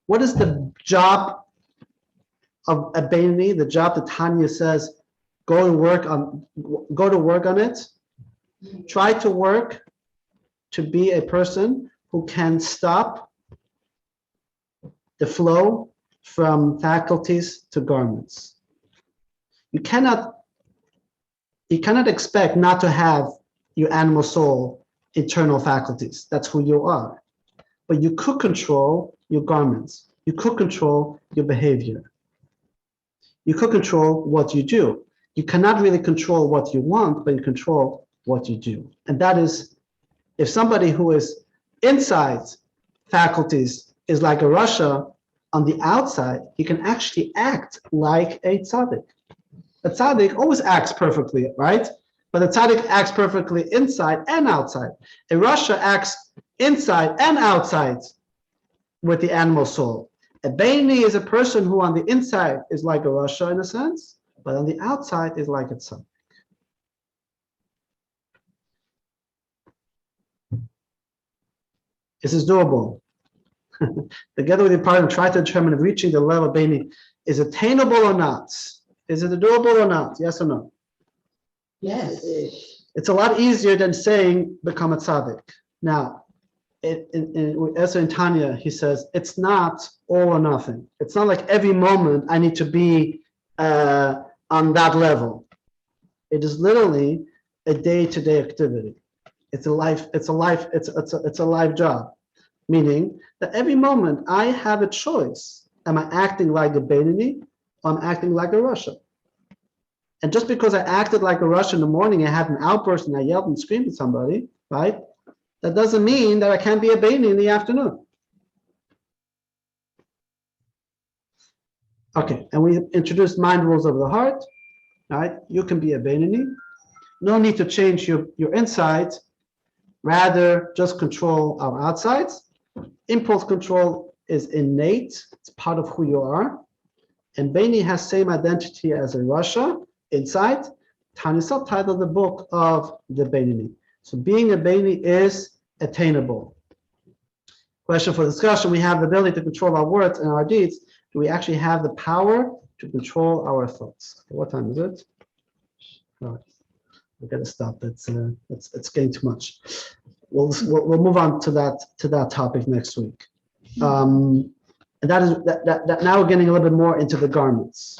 What is the job of a Beinoni? The job that Tanya says, go to work on it. Try to work to be a person who can stop the flow from faculties to garments. You cannot expect not to have your animal soul internal faculties. That's who you are. But you could control your garments. You could control your behavior. You could control what you do. You cannot really control what you want, but you control what you do. And that is, if somebody who is inside faculties is like a Rasha, on the outside, he can actually act like a tzaddik. A tzaddik always acts perfectly, right? But a tzaddik acts perfectly inside and outside. A Rasha acts inside and outside with the animal soul. A Beinoni is a person who on the inside is like a Rasha in a sense, but on the outside is like a tzaddik. This is doable. Together with your partner, try to determine if reaching the level of Beinoni is attainable or not. Is it doable or not? Yes or no? Yes. It's a lot easier than saying become a tzaddik. Now, in Tanya, he says it's not all or nothing. It's not like every moment I need to be on that level. It is literally a day-to-day activity. It's a life job. Meaning that every moment I have a choice. Am I acting like a Beinoni or am I acting like a Rasha? And just because I acted like a Russian in the morning, I had an outburst and I yelled and screamed at somebody, right? That doesn't mean that I can't be a Baini in the afternoon. Okay, and we introduced mind rules of the heart, right? You can be a Baini. No need to change your insides. Rather, just control our outsides. Impulse control is innate. It's part of who you are. And Baini has same identity as a Russia inside. Tanya subtitled the book of the Baini. So being a Baini is attainable. Question for discussion. We have the ability to control our words and our deeds. Do we actually have the power to control our thoughts? Okay, what time is it? All right. We got to stop. It's getting too much. We'll move on to that topic next week. And that now we're getting a little bit more into the garments.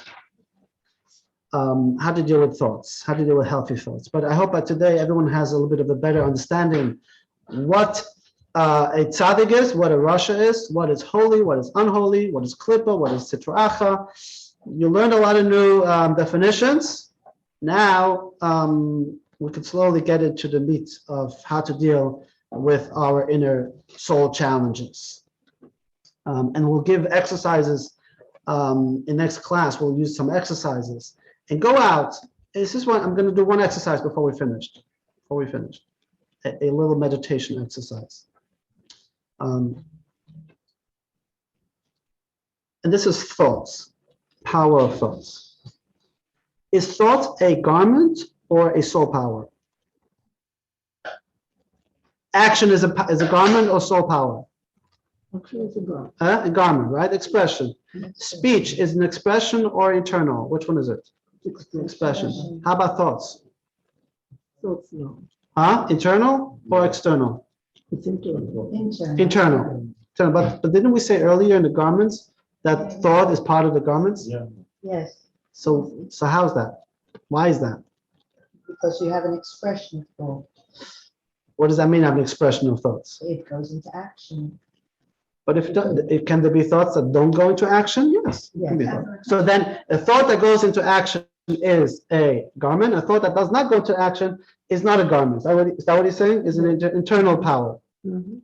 How to deal with thoughts, how to deal with healthy thoughts. But I hope that today everyone has a little bit of a better understanding what a tzaddik is, what a rasha is, what is holy, what is unholy, what is klippa, what is sitracha. You learned a lot of new definitions. Now we can slowly get into the meat of how to deal with our inner soul challenges. And we'll give exercises in next class. We'll use some exercises and go out. This is what I'm going to do one exercise before we finish. A little meditation exercise. And this is thoughts, power of thoughts. Is thought a garment or a soul power? Action is a garment or soul power? Action is a garment. A garment, right? Expression. Speech is an expression or internal? Which one is it? Expression. How about thoughts? Thoughts, no. Internal or external? It's internal. Internal. But didn't we say earlier in the garments that thought is part of the garments? Yeah. Yes, So how's that? Why is that? because you have an expression of thought. What does that mean, have an expression of thoughts? It goes into action. But can there be thoughts that don't go into action? Yes. it can be Yes. thought. So then a thought that goes into action is a garment. A thought that does not go into action is not a garment. Is that what he's saying? Is an internal power. Mhm.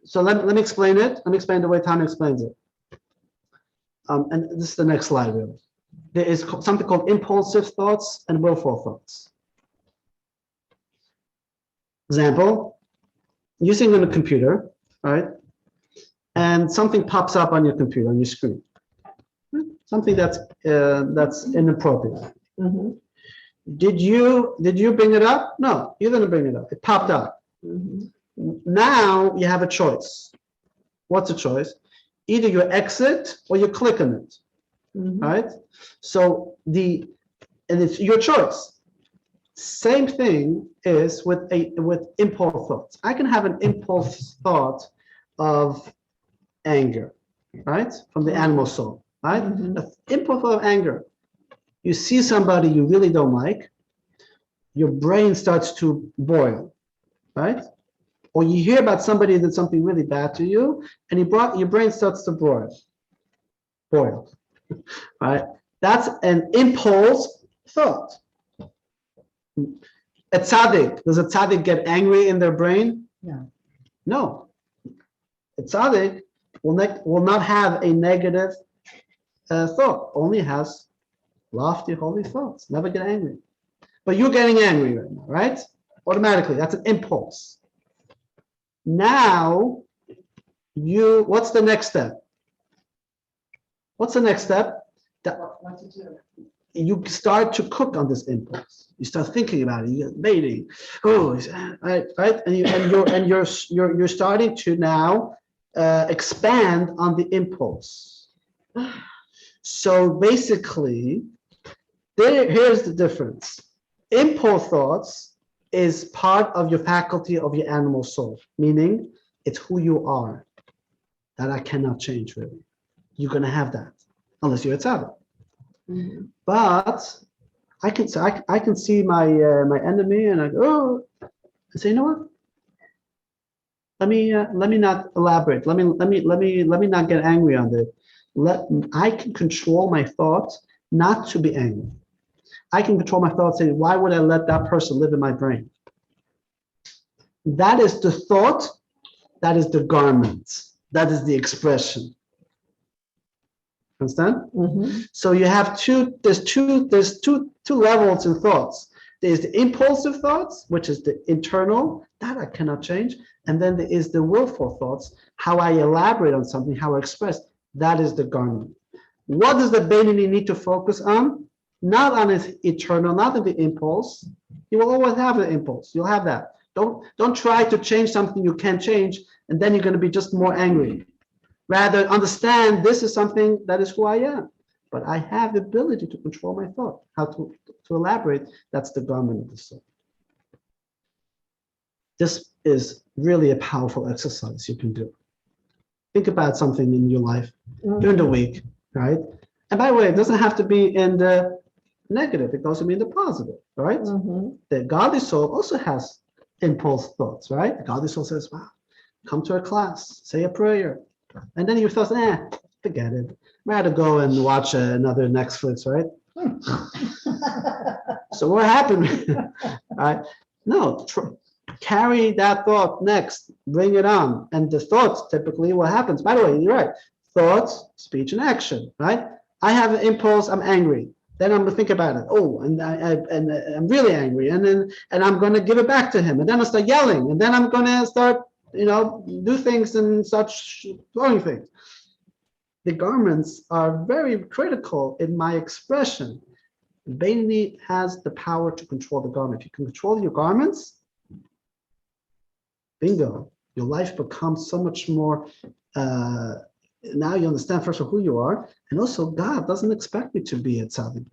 So let me explain it. Let me explain the way Tanya explains it. And this is the next slide, really. There is something called impulsive thoughts and willful thoughts. Example, using on a computer, right? And something pops up on your computer, on your screen. Something that's inappropriate. Mhm. Did you bring it up? No, you didn't bring it up. It popped up. Mhm. Now you have a choice. What's a choice? Either you exit or you click on it, Mhm. right? So and it's your choice. Same thing is with impulse thoughts. I can have an impulse thought of anger, right? From the animal soul, right? Mhm. An impulse of anger. You see somebody you really don't like, your brain starts to boil, right? Or you hear about somebody that did something really bad to you, and your brain starts to boil, right? That's an impulse thought. A tzaddik, does a tzaddik get angry in their brain? No. No. A tzaddik will not have a negative thought, only has lofty, holy thoughts, never get angry. But you're getting angry right now, right? Automatically, that's an impulse. Now, what's the next step? What's the next step? What to do? You start to cook on this impulse. You start thinking about it. You're debating. Oh, right, and you're starting to now expand on the impulse. So basically, here's the difference. Impulse thoughts is part of your faculty of your animal soul, meaning it's who you are. That I cannot change, really. You're going to have that, unless you're a tzaddik. Mhm. But I can see my enemy, and I go, oh, and say, you know what? Let me not elaborate. Let me not get angry on it. I can control my thoughts not to be angry. I can control my thoughts, saying, why would I let that person live in my brain? That is the thought, that is the garment, that is the expression. Understand? Mm-hmm. So you have there's two levels in thoughts. There's the impulsive thoughts, which is the internal, that I cannot change. And then there is the willful thoughts, how I elaborate on something, how I express, that is the garment. What does the Beinoni need to focus on? Not on his eternal, not on the impulse. You will always have an impulse. You'll have that. Don't try to change something you can't change, and then you're going to be just more angry. Rather, understand this is something that is who I am. But I have the ability to control my thought. How to elaborate, that's the garment of the soul. This is really a powerful exercise you can do. Think about something in your life during the week, right? And by the way, it doesn't have to be in the negative, it can also be in the positive, right? Mm-hmm. The godly soul also has impulse thoughts, right? The godly soul says, wow, come to a class, say a prayer. And then your thoughts, forget it. Rather go and watch another Netflix, right? So what happened? Right? No, carry that thought next, bring it on. And the thoughts, typically what happens, by the way, you're right, thoughts, speech, and action, right? I have an impulse, I'm angry. Then I'm gonna think about it. Oh, and I'm really angry, and I'm gonna give it back to him, and then I start yelling, and then I'm gonna start, do things and such throwing things. The garments are very critical in my expression. Beinoni has the power to control the garment. If you can control your garments, bingo, your life becomes so much more. Now you understand first of all who you are, and also God doesn't expect me to be a tzaddik.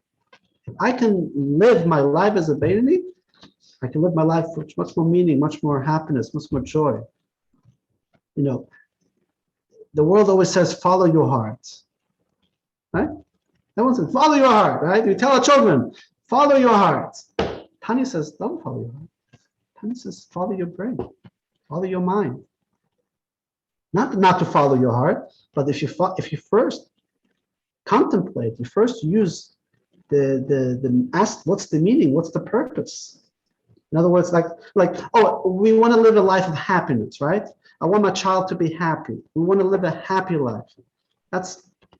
If I can live my life as a Beinoni, I can live my life with much more meaning, much more happiness, much more joy. The world always says, follow your heart, right? Everyone says, follow your heart, right? We tell our children, follow your heart. Tanya says, don't follow your heart. Tanya says, follow your brain, follow your mind. Not to follow your heart, but if you first contemplate, you first use ask, what's the meaning? What's the purpose? In other words, we want to live a life of happiness, right? I want my child to be happy. We want to live a happy life. That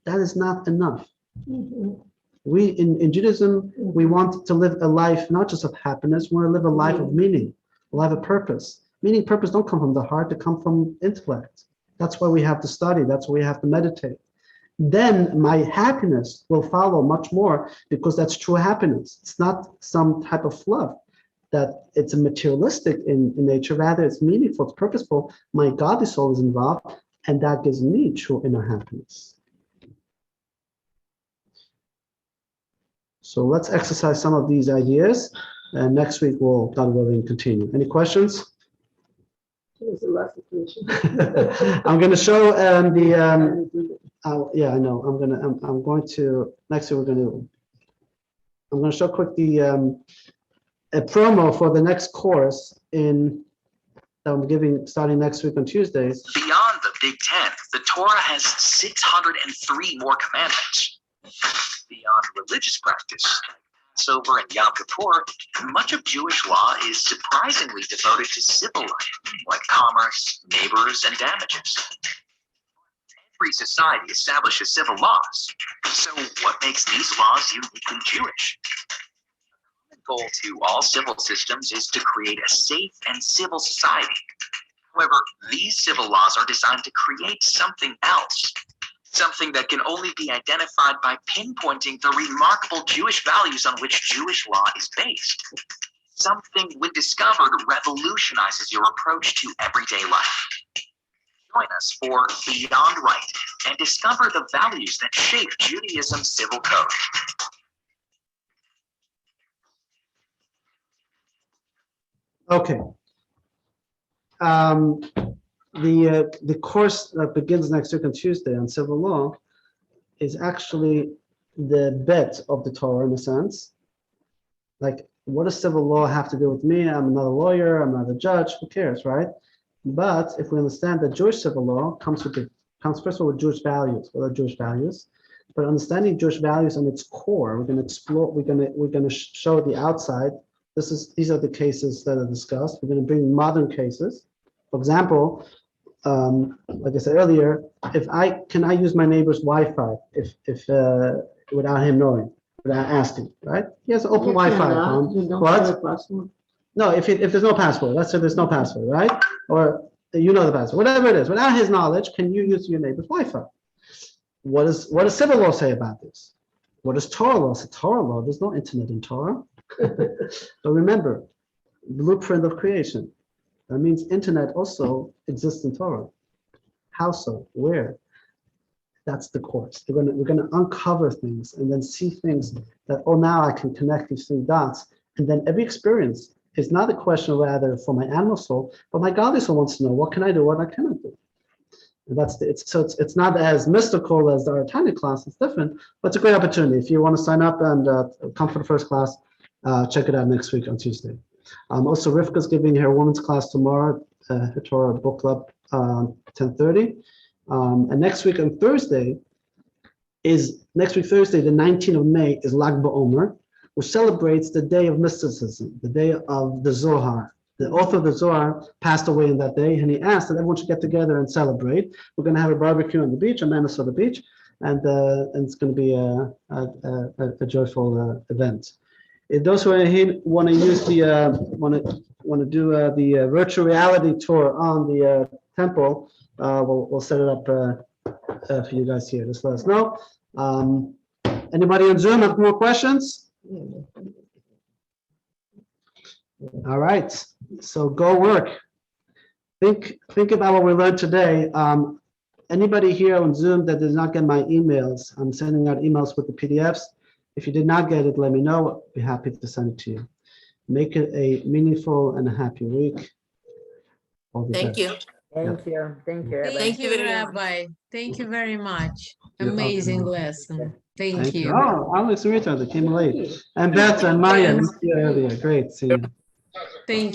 is not enough. Mm-hmm. We in Judaism, we want to live a life not just of happiness, we want to live a life of meaning, a life of purpose. Meaning, purpose don't come from the heart, they come from intellect. That's why we have to study, that's why we have to meditate. Then my happiness will follow much more, because that's true happiness. It's not some type of fluff, that it's a materialistic in nature, rather it's meaningful, it's purposeful. My godly soul is involved, and that gives me true inner happiness. So let's exercise some of these ideas, and next week we'll, God willing, continue. Any questions? It's a lesson teaching. I'm going to show yeah, I know. I'm going to next week. I'm going to show quick a promo for the next course that I'm giving starting next week on Tuesdays. Beyond the Big Ten, the Torah has 603 more commandments. Beyond religious practice, Passover and Yom Kippur, much of Jewish law is surprisingly devoted to civil life, like commerce, neighbors, and damages. Every society establishes civil laws. So what makes these laws uniquely Jewish? The goal to all civil systems is to create a safe and civil society. However, these civil laws are designed to create something else. Something that can only be identified by pinpointing the remarkable Jewish values on which Jewish law is based. Something when discovered revolutionizes your approach to everyday life. Join us for Beyond Right and discover the values that shape Judaism's civil code. Okay. The course that begins next week on Tuesday on civil law is actually the bet of the Torah, in a sense. Like, what does civil law have to do with me? I'm not a lawyer, I'm not a judge, who cares, right? But if we understand that Jewish civil law comes first of all with Jewish values. What are Jewish values? but understanding Jewish values on its core. We're going to explore. We're going to show the outside. These are the cases that are discussed. We're going to bring modern cases. For example, like I said earlier, can I use my neighbor's Wi-Fi if without him knowing, without asking, right? He has open You Wi-Fi. cannot, you don't What? have a password. No, if there's no password, let's say there's no password, right? Or you know the password, whatever it is. Without his knowledge, can you use your neighbor's Wi-Fi? What does civil law say about this? What does Torah law say? Torah law, there's no internet in Torah. But remember, blueprint of creation. That means internet also exists in Torah. How so? Where? That's the course. We're gonna uncover things and then see things that, oh, now I can connect these three dots. And then every experience is not a question rather for my animal soul, but my godly soul wants to know, what can I do, what I cannot do? And it's not as mystical as our Tanya class, it's different, but it's a great opportunity. If you want to sign up and come for the first class, check it out next week on Tuesday. Also, Rivka's giving her women's class tomorrow, her Torah book club, 10:30. And next week Thursday, the 19th of May, is Lag BaOmer, which celebrates the day of mysticism, the day of the Zohar. The author of the Zohar passed away on that day, and he asked that everyone should get together and celebrate. We're going to have a barbecue on the beach, on Minnesota Beach, and it's going to be a joyful event. If those who want to use want to do the virtual reality tour on the temple, we'll set it up for you guys here. Just let us know. Anybody on Zoom have more questions? All right, so go work. Think about what we learned today. Anybody here on Zoom that did not get my emails, I'm sending out emails with the PDFs. If you did not get it, let me know. I'll be happy to send it to you. Make it a meaningful and a happy week. Thank you. Thank you. Thank you, everybody. Thank you, Rabbi. Thank you very much. Amazing lesson. Thank you. Oh, Alex and Rita, they came late. And Beth and Maya, missed you earlier. Great, see you. Thank you.